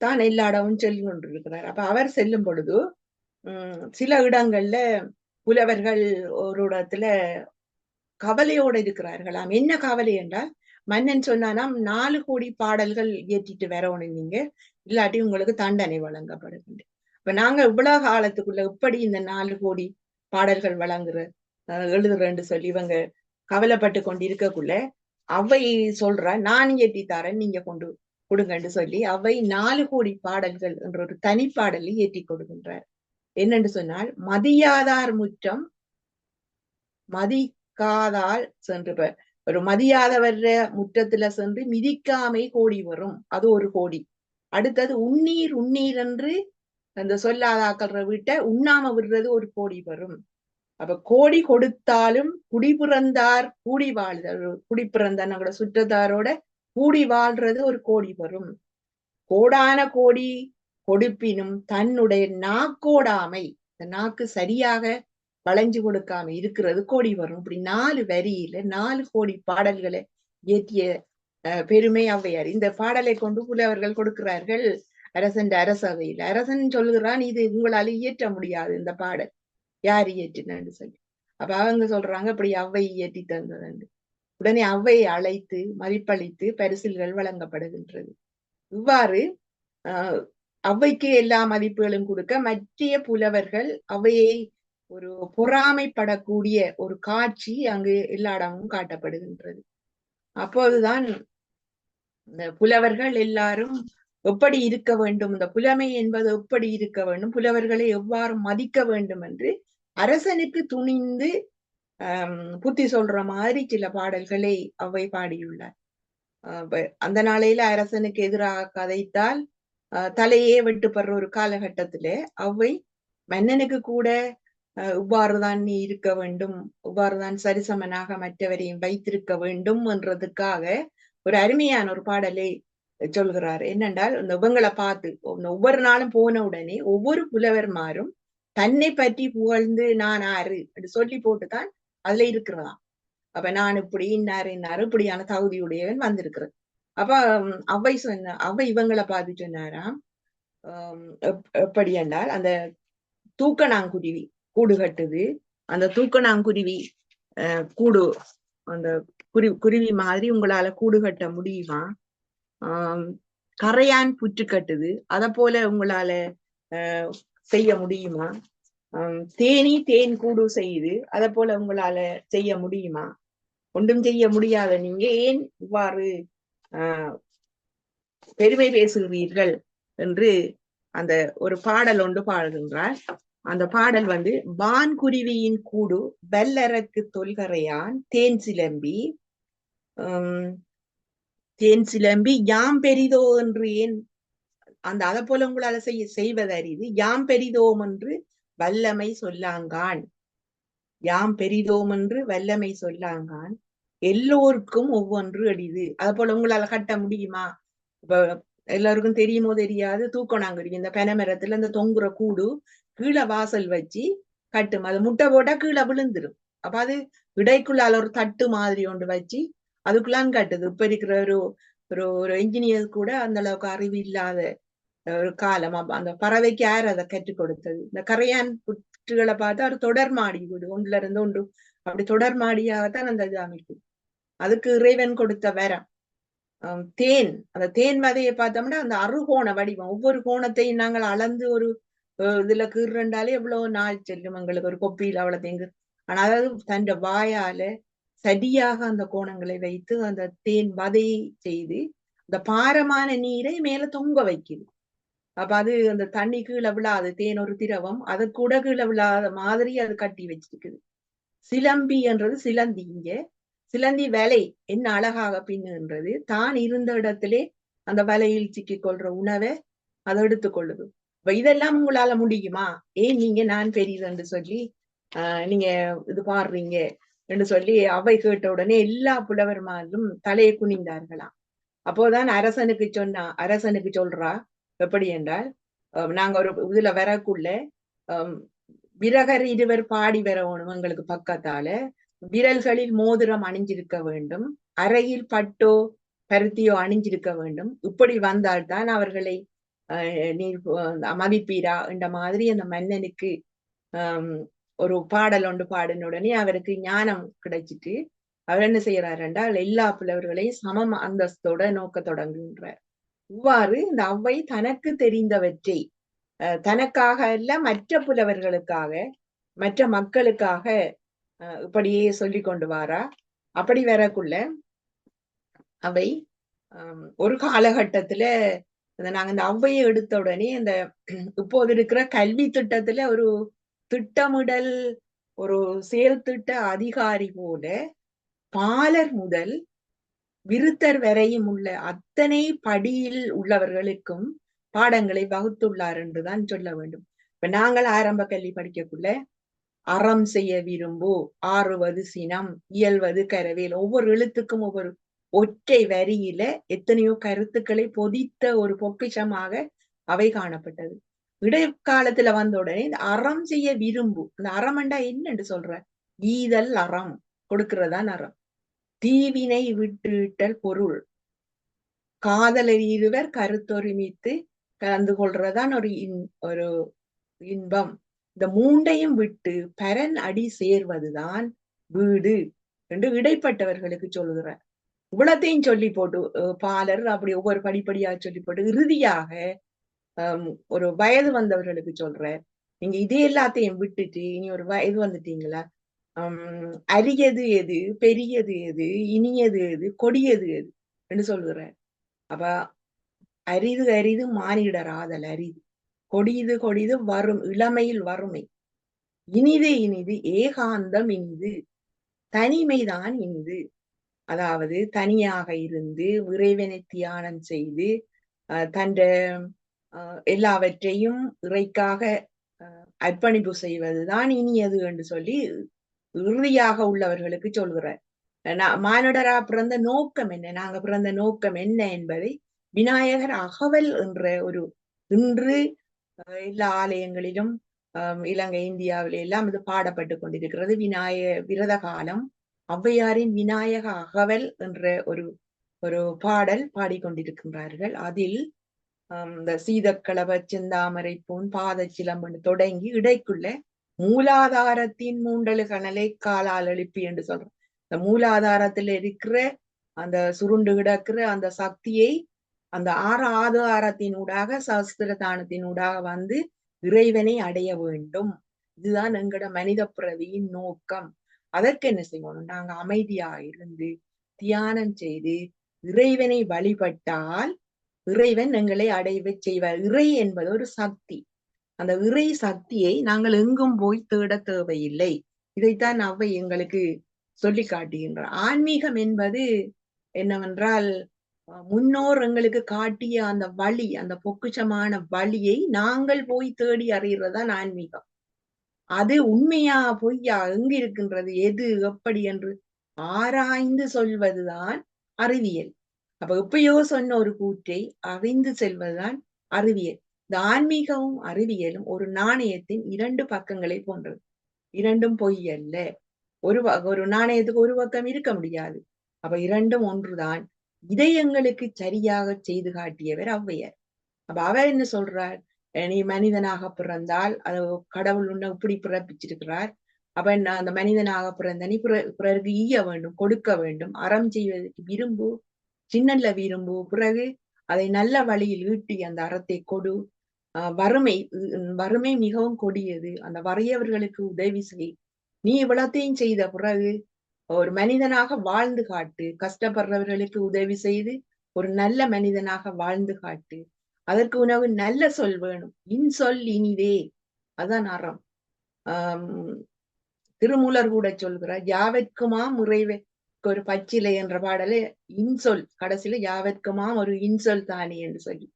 தான் எல்லா இடமும் செல்லி கொண்டிருக்கிறார். அப்ப அவர் செல்லும் பொழுது சில இடங்கள்ல புலவர்கள் ஒரு இடத்துல கவலையோடு இருக்கிறார்களாம். என்ன கவலை என்றால், மன்னன் சொன்னானாம் 4 கோடி பாடல்கள் இயற்றிட்டு வரணும் நீங்க, இல்லாட்டி உங்களுக்கு தண்டனை வழங்கப்படுகின்ற. இப்ப நாங்க இவ்வளவு காலத்துக்குள்ள எப்படி இந்த 4 கோடி பாடல்கள் வழங்குற எழுதுறேன்னு சொல்லி இவங்க கவலைப்பட்டு கொண்டு இருக்கக்குள்ள அவை சொல்ற, நான் இயற்றி தரேன், நீங்க கொண்டு கொடுங்கன்னு சொல்லி அவை 4 கோடி பாடல்கள் என்ற ஒரு தனிப்பாடலை ஏற்றி கொடுக்கின்றார். என்னென்று சொன்னால், மதியாதார் முற்றம் மதிக்காதால் சென்று, ஒரு மதியாதவர முற்றத்துல சென்று மிதிக்காமை கோடி வரும், அது 1 கோடி. அடுத்தது உண்ணீர் உண்ணீர் என்று அந்த சொல்லாதாக்கிற வீட்டை உண்ணாம விடுறது 1 கோடி வரும். அப்ப கோடி கொடுத்தாலும் குடிபிறந்தார் கூடி வாழ்தல், குடிப்பிறந்தார் நம்மளோட சுற்றத்தாரோட கூடி வாழ்றது 1 கோடி வரும். கோடான கோடி கொடுப்பினும் தன்னுடைய நாக்கோடாமை, இந்த நாக்கு சரியாக வளைஞ்சு கொடுக்காம இருக்கிறது கோடி வரும். இப்படி 4 வரியில 4 கோடி பாடல்களை இயற்றிய பெருமை ஔவையார். இந்த பாடலை கொண்டு புலவர்கள் கொடுக்கிறார்கள் அரசன் அரசவையில். அரசன் சொல்லுகிறான், இது உங்களால இயற்ற முடியாது இந்த பாடல், யார் இயற்றினு சொல்லி. அப்ப அவங்க சொல்றாங்க, இப்படி ஔவை இயற்றி தந்தது. உடனே ஔவையை அழைத்து மதிப்பளித்து பரிசில்கள் வழங்கப்படுகின்றது. இவ்வாறு ஔவைக்கு எல்லா மதிப்புகளும் கொடுக்க மற்ற புலவர்கள் அவையை ஒரு பொறாமைப்படக்கூடிய ஒரு காட்சி அங்கு எல்லா இடமும் காட்டப்படுகின்றது. அப்போதுதான் இந்த புலவர்கள் எல்லாரும் எப்படி இருக்க வேண்டும், இந்த புலமை என்பது எப்படி இருக்க வேண்டும், புலவர்களை எவ்வாறு மதிக்க வேண்டும் என்று அரசனுக்கு துணிந்து புத்தி சொல்ற மாதிரி சில பாடல்களை ஔவை பாடியுள்ளார். அந்த நாளையில அரசனுக்கு எதிராக கதைத்தால் தலையே வெட்டுப்படுற ஒரு காலகட்டத்திலே ஔவை மன்னனுக்கு கூட இவ்வாறுதான் நீ இருக்க வேண்டும், இவ்வாறுதான் சரிசமனாக மற்றவரையும் வைத்திருக்க வேண்டும் என்றதுக்காக ஒரு அருமையான ஒரு பாடலை சொல்கிறார். என்னென்றால், இந்த இவங்களை பார்த்து ஒவ்வொரு நாளும் போன உடனே ஒவ்வொரு புலவர்மாரும் தன்னை பற்றி புகழ்ந்து நான் ஆறு என்று சொல்லி போட்டுதான் அதுல இருக்கிறதாம். அப்ப நான் இப்படி இன்னாரு இப்படியான தகுதியுடையவன் வந்திருக்கிறது. அப்ப அவ்வை இவங்களை பார்த்து சொன்னாராம், எப்படி என்றால், அந்த தூக்கணாங்குருவி கூடு கட்டுது, அந்த தூக்கணாங்குருவி கூடு அந்த குருவி மாதிரி உங்களால கூடு கட்ட முடியுமா? கரையான் புற்று கட்டுது, அத போல உங்களால செய்ய முடியுமா? தேனி தேன் கூடு செய்யுது, அத போல உங்களால செய்ய முடியுமா? ஒன்றும் செய்ய முடியாத நீங்க ஏன் இவ்வாறு பெருமை பேசுகிறீர்கள் என்று அந்த ஒரு பாடல் ஒன்று பாடுகின்றார். அந்த பாடல் வந்து, வான்குருவியின் கூடு வல்லரக்கு தொல்கரையான் தேன் சிலம்பி யாம் பெரிதோ என்று ஏன் அந்த அதை போல உங்களால செய்வதறிது, யாம் பெரிதோம் என்று வல்லமை சொல்லாங்கான், யாம் பெரிதோம் என்று வல்லமை சொல்லாங்கான், எல்லோருக்கும் ஒவ்வொன்று எளிது. அது போல உங்களால கட்ட முடியுமா? இப்ப எல்லாருக்கும் தெரியுமோ தெரியாது, தூக்கணாங்குருவி இந்த பனைமரத்துல இந்த தொங்குற கூடு கீழே வாசல் வச்சு கட்டும். அது முட்டை போட்டா கீழே விழுந்துரும். அப்ப அது இடைக்குள்ளால ஒரு தட்டு மாதிரி ஒன்று வச்சு அதுக்குள்ளான் கட்டுது. இப்ப இருக்கிற ஒரு ஒரு ஒரு என்ஜினியர் கூட அந்த அளவுக்கு அறிவு இல்லாத ஒரு காலம். அந்த பறவைக்கு யார் அதை கற்றுக் கொடுத்தது? இந்த கரையான் புற்றுகளை பார்த்து அவர் தொடர் மாடி வீடு ஒன்றுல இருந்து ஒன்று அப்படி தொடர் மாடியாகத்தான் அந்த இது அமைக்கும். அதுக்கு இறைவன் கொடுத்த வரம். தேன், அந்த தேன் வதையை பார்த்தோம்னா அந்த அறுகோண வடிவம், ஒவ்வொரு கோணத்தையும் நாங்கள் அளந்து ஒரு இதுல கீறுண்டாலே எவ்வளவு நாள் செல்லும் எங்களுக்கு ஒரு கொப்பியில் அவ்வளவு தேங்கு. ஆனா அதாவது தன் வாயால சரியாக அந்த கோணங்களை வைத்து அந்த தேன் வதையை செய்து அந்த பாரமான நீரை மேல தொங்க வைக்குது. அப்ப அது அந்த தண்ணி கீழே விழாது. தேன் ஒரு திரவம், அது கூட கீழே விழாத மாதிரி அது கட்டி வச்சிருக்குது. சிலம்பி என்றது சிலந்தி. இங்க சிலந்தி வலை என்ன அழகாக பின்னுன்றது, தான் இருந்த இடத்திலே அந்த வலையில் சிக்கிக் கொள்ற உணவை அதை எடுத்துக்கொள்ளுது. இப்ப இதெல்லாம் உங்களால முடியுமா? ஏன் நீங்க நான் பெரியது என்று சொல்லி நீங்க இது பாடுறீங்க என்று சொல்லி அவை கேட்ட உடனே எல்லா புலவர்மாரும் தலையை குனிந்தார்களாம். அப்போதான் அரசனுக்கு சொல்றா எப்படி என்றால், நாங்க ஒரு இதுல வரக்குள்ள விரகர் இருவர் பாடி வரணும் எங்களுக்கு பக்கத்தால, விரல்களில் மோதிரம் அணிஞ்சிருக்க வேண்டும், அறையில் பட்டோ பருத்தியோ அணிஞ்சிருக்க வேண்டும். இப்படி வந்தால்தான் அவர்களை நீர் மதிப்பீரா என்ற மாதிரி அந்த மன்னனுக்கு ஒரு பாடல் ஒன்று பாடின உடனே அவருக்கு ஞானம் கிடைச்சிட்டு அவர் என்ன செய்யறாரு என்றால் எல்லா புலவர்களையும் சமம் அந்தஸ்தோட நோக்க தொடங்குகின்றார். இவ்வாறு இந்த அவ்வை தனக்கு தெரிந்தவற்றை தனக்காக அல்ல மற்ற புலவர்களுக்காக மற்ற மக்களுக்காக இப்படியே சொல்லி கொண்டு வாரா. அப்படி வரக்குள்ள அவை ஒரு காலகட்டத்துல நாங்க இந்த அவ்வையை எடுத்த உடனே இந்த இப்போது இருக்கிற கல்வி திட்டத்துல ஒரு திட்டமிடல் ஒரு செயல் திட்ட அதிகாரி போல பாலர் முதல் விருத்தர் வரையும் உள்ள அத்தனை படியில் உள்ளவர்களுக்கும் பாடங்களை வகுத்துள்ளார் என்றுதான் சொல்ல வேண்டும். இப்ப நாங்கள் ஆரம்ப கல்வி படிக்கக்குள்ள அறம் செய்ய விரும்பு, ஆறுவது சினம், இயல்வது கரவேல், ஒவ்வொரு எழுத்துக்கும் ஒவ்வொரு ஒற்றை வரியில எத்தனையோ கருத்துக்களை பொதித்த ஒரு பொக்கிஷமாக அவை காணப்பட்டது. இடைக்காலத்துல வந்த உடனே இந்த அறம் செய்ய விரும்பு, இந்த அறம்ண்டா என்னன்னு சொல்ற, ஈதல் அறம், கொடுக்கிறதான் அறம். தீவினை விட்டுட்டல் பொருள், காதலர் இருவர் கருத்தொருமித்து கலந்து கொள்றதான் ஒரு இன்பம். இந்த மூண்டையும் விட்டு பரன் அடி சேர்வதுதான் வீடு என்று இடைப்பட்டவர்களுக்கு சொல்லுகிற. இவ்வளத்தையும் சொல்லி போட்டு பாலர் அப்படி ஒவ்வொரு படிப்படியா சொல்லி போட்டு இறுதியாக ஒரு வயது வந்தவர்களுக்கு சொல்ற, நீங்க இதே எல்லாத்தையும் விட்டுட்டு இனி ஒரு வயது வந்துட்டீங்களா, அரியது எது, பெரியது எது, இனியது எது, கொடியது எது என்று சொல்லுகிற. அப்ப அரிது அரிது மானிடர் ஆதல் அரிது, கொடிது கொடிது வரும் இளமையில் வறுமை, இனிது இனிது ஏகாந்தம் இனிது, தனிமைதான் இனிது. அதாவது தனியாக இருந்து இறைவனை தியானம் செய்து தன் எல்லாவற்றையும் இறைக்காக அர்ப்பணிப்பு செய்வதுதான் இனியது என்று சொல்லி இறுதியாக உள்ளவர்களுக்கு சொல்கிறார். மானுடரா பிறந்த நோக்கம் என்ன, நாங்க பிறந்த நோக்கம் என்ன என்பதை விநாயகர் அகவல் என்ற ஒரு இன்று எல்லா ஆலயங்களிலும் இலங்கை இந்தியாவில எல்லாம் இது பாடப்பட்டு கொண்டிருக்கிறது. விரத காலம் ஔவையாரின் விநாயக அகவல் என்ற ஒரு பாடல் பாடிக்கொண்டிருக்கின்றார்கள். அதில் இந்த சீதக்களவ செந்தாமரை பூன் பாத சிலம்பு தொடங்கி இடைக்குள்ள மூலாதாரத்தின் மூண்டலு கனலை காலால் எழுப்பி என்று சொல்றோம். இந்த மூலாதாரத்துல இருக்கிற அந்த சுருண்டு கிடக்கிற அந்த சக்தியை அந்த ஆதாரத்தினூடாக சஸ்திரதானத்தினூடாக வந்து இறைவனை அடைய வேண்டும். இதுதான் எங்கட மனித பிறவியின் நோக்கம். அதற்கு என்ன செய்யணும், நாங்க அமைதியா இருந்து தியானம் செய்து இறைவனை வழிபட்டால் இறைவன் எங்களை அடைவை செய்வார். இறை என்பது ஒரு சக்தி. அந்த இறை சக்தியை நாங்கள் எங்கும் போய் தேட தேவையில்லை. இதைத்தான் அவ்வை எங்களுக்கு சொல்லி காட்டுகின்றார். ஆன்மீகம் என்பது என்னவென்றால் முன்னோர் எங்களுக்கு காட்டிய அந்த வழி, அந்த பொக்குஷமான வழியை நாங்கள் போய் தேடி அறியறதுதான் ஆன்மீகம். அது உண்மையா பொய்யா, எங்கு இருக்கின்றது, எது எப்படி என்று ஆராய்ந்து சொல்வதுதான் அறிவியல். அப்ப எப்பயோ சொன்ன ஒரு கூற்றை அறிந்து செல்வதுதான் அறிவியல். இந்த ஆன்மீகமும் அறிவியலும் ஒரு நாணயத்தின் 2 பக்கங்களை போன்றது. இரண்டும் பொய் அல்ல. ஒரு நாணயத்துக்கு ஒரு பக்கம் இருக்க முடியாது. அப்ப இரண்டும் ஒன்றுதான். இதை எங்களுக்கு சரியாக செய்து காட்டியவர் ஔவையார். அப்ப அவர் என்ன சொல்றார்? நீ மனிதனாக பிறந்தால் அது கடவுள் உன்னை இப்படி பிறப்பிச்சிருக்கிறார். அப்ப அந்த மனிதனாக பிறந்த நீ பிறருக்கு ஈய வேண்டும், கொடுக்க வேண்டும், அறம் செய்வதற்கு விரும்பு, சின்னல்ல விரும்பு, பிறகு அதை நல்ல வழியில் ஈட்டி அந்த அறத்தை கொடு. வறுமை மிகவும் கொடியது. அந்த வறியவர்களுக்கு உதவி செய். நீ இவ்வளத்தையும் செய்த பிறகு ஒரு மனிதனாக வாழ்ந்து காட்டு. கஷ்டப்படுறவர்களுக்கு உதவி செய்து ஒரு நல்ல மனிதனாக வாழ்ந்து காட்டு. அதற்கு உனக்கு நல்ல சொல் வேணும். இன்சொல் இனிதே. அதான் அறம். திருமூலர் கூட சொல்கிறார், யாவர்க்குமாம் இறைவற்கு ஒரு பச்சிலை என்ற பாடலே இன்சொல் கடைசியில யாவர்க்குமாம் ஒரு இன்சொல் தானே என்று சொல்லி.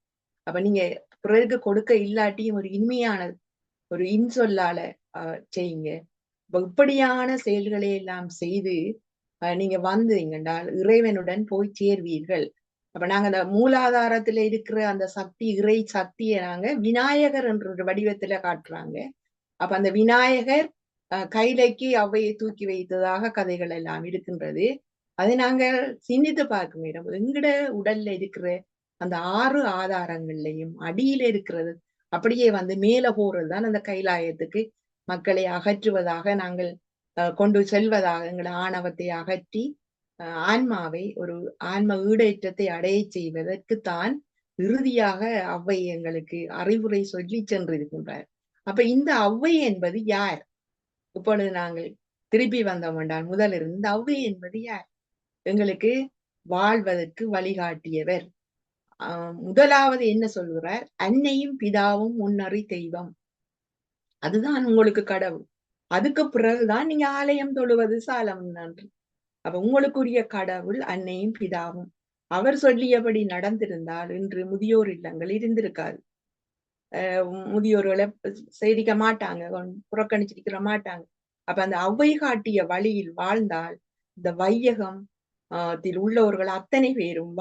அப்ப நீங்க பிறருக்கு கொடுக்க இல்லாட்டியும் ஒரு இனிமையான ஒரு இன்சொல்லால செய்யுங்க. இப்படியான செயல்களை எல்லாம் செய்து நீங்க வந்தீங்கன்றால் இறைவனுடன் போய் சேர்வீர்கள். அப்ப நாங்க அந்த மூலாதாரத்துல இருக்கிற அந்த சக்தி, இறை சக்தியை நாங்க விநாயகர் என்ற ஒரு வடிவத்துல காட்டுறாங்க. அப்ப அந்த விநாயகர் கைலைக்கு ஔவையை தூக்கி வைத்ததாக கதைகள் எல்லாம் இருக்கின்றது. அதை நாங்கள் சிந்தித்து பார்க்க வேண்டும். எங்கட உடல்ல இருக்கிற அந்த 6 ஆதாரங்கள்லையும் அடியில இருக்கிறது அப்படியே வந்து மேல போறதுதான் அந்த கைலாயத்துக்கு மக்களை அகற்றுவதாக நாங்கள் கொண்டு செல்வதாக எங்களோட ஆணவத்தை அகற்றி ஆன்மாவை ஒரு ஆன்ம ஈடேற்றத்தை அடைய செய்வதற்குத்தான் இறுதியாக ஔவை எங்களுக்கு அறிவுரை சொல்லி சென்றிருக்கின்றார். அப்ப இந்த ஔவை என்பது யார்? இப்பொழுது நாங்கள் திருப்பி வந்தோம் என்றால் முதலிருந்து இந்த ஔவை என்பது யார்? எங்களுக்கு வாழ்வதற்கு வழிகாட்டியவர். முதலாவது என்ன சொல்கிறார்? அன்னையும் பிதாவும் முன்னறி தெய்வம். அதுதான் உங்களுக்கு கடவுள். அதுக்கு பிறகுதான் நீங்க ஆலயம் தொழுவது சாலம் நன்று. அப்ப உங்களுக்குரிய கடவுள் அன்னையும் பிதாவும். அவர் சொல்லியபடி நடந்திருந்தால் இன்று முதியோர் இல்லங்கள் இருந்திருக்காது. முதியோர்களை செய்திக்க மாட்டாங்க, புறக்கணிச்சிருக்கிற மாட்டாங்க. அப்ப அந்த ஔவை காட்டிய வழியில் வாழ்ந்தால் இந்த வையகம் உள்ளவர்கள் அத்தனை பேரும்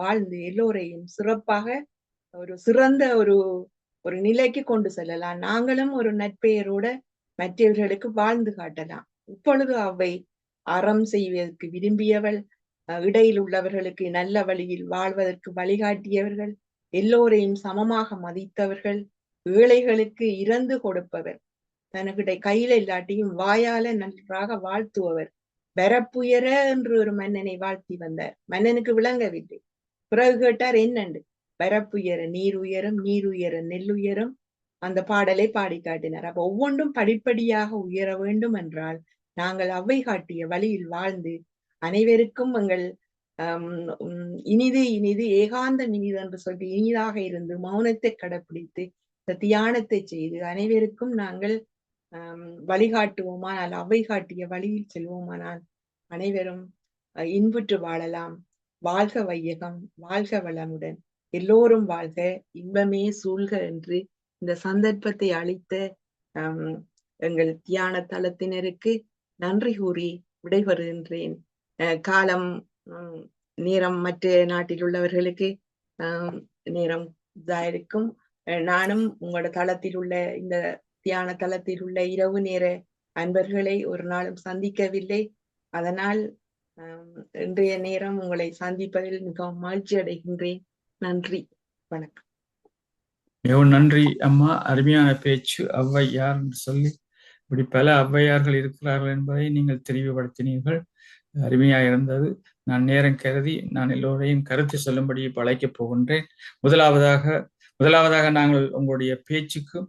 வாழ்ந்து எல்லோரையும் சிறப்பாக ஒரு சிறந்த ஒரு நிலைக்கு கொண்டு செல்லலாம். நாங்களும் ஒரு நற்பெயரோட மற்றவர்களுக்கு வாழ்ந்து காட்டலாம். இப்பொழுது ஔவை அறம் செய்வதற்கு விரும்பியவள், இடையில் உள்ளவர்களுக்கு நல்ல வழியில் வாழ்வதற்கு வழிகாட்டியவர்கள், எல்லோரையும் சமமாக மதித்தவர்கள், ஏழைகளுக்கு இறந்து கொடுப்பவர், தனக்கிட்ட கையில இல்லாட்டியும் வாயால நன்றாக வாழ்த்துபவர், வரப்புயர என்று ஒரு மன்னனை வாழ்த்தி வந்தார். மன்னனுக்கு விளங்கவில்லை. பிறகு கேட்டார், என்னண்டு? வரப்புயர நீர் உயரும், நீர் உயர நெல்லுயரும். அந்த பாடலை பாடி காட்டினார். அப்ப ஒவ்வொன்றும் படிப்படியாக உயர வேண்டும் என்றால் நாங்கள் ஔவை காட்டிய வழியில் வாழ்ந்து அனைவருக்கும் எங்கள் இனிது இனிது ஏகாந்தம் இனிது என்று சொல்லி இனிதாக இருந்து மௌனத்தை கடைப்பிடித்து இந்த தியானத்தை செய்து அனைவருக்கும் நாங்கள் வழிகாட்டுவோமானால், ஔவை காட்டிய வழியில் செல்வோமானால் அனைவரும் இன்புற்று வாழலாம். வாழ்க வையகம், வாழ்க வளமுடன், எல்லோரும் வாழ்க, இன்பமே சூழ்க என்று இந்த சந்தர்ப்பத்தை அளித்த எங்கள் தியான தளத்தினருக்கு நன்றி கூறி விடைபெறுகின்றேன். காலம் நேரம் மற்ற நாட்டில் உள்ளவர்களுக்கு நேரம் இதாயிருக்கும். நானும் உங்களோட தளத்தில் உள்ள இந்த தியான தளத்தில் உள்ள இரவு நேர அன்பர்களை ஒரு நாளும் சந்திக்கவில்லை. அதனால் இன்றைய நேரம் உங்களை சந்திப்பதில் மிகவும் மகிழ்ச்சி அடைகின்றேன். நன்றி, வணக்கம். மிகவும் நன்றி அம்மா. அருமையான பேச்சு. ஔவையார் என்று சொல்லி இப்படி பல ஔவையார்கள் இருக்கிறார்கள் என்பதை நீங்கள் தெளிவுபடுத்தினீர்கள். அருமையாக இருந்தது. நான் நேரம் கருதி நான் எல்லோரையும் கருத்து சொல்லும்படி அழைக்கப் போகின்றேன். முதலாவதாக நாங்கள் உங்களுடைய பேச்சுக்கு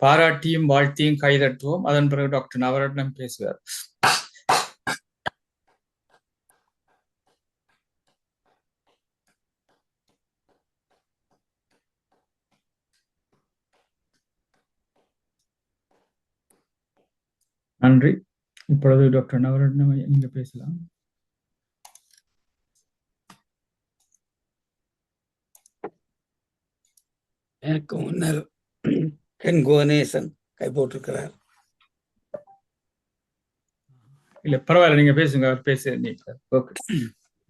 பாராட்டியும் வாழ்த்தியும் கைதட்டுவோம். அதன் பிறகு டாக்டர் நவரத்னம் பேசுவார். நன்றி. இப்பொழுது டாக்டர் நவரத்னம் நீங்க பேசலாம். எனக்கு முன்னர் கென் கோனேசன் கை போட்டிருக்கிறார். இல்ல பரவாயில்ல, நீங்க பேசுங்க. அவர் பேச ஓகே.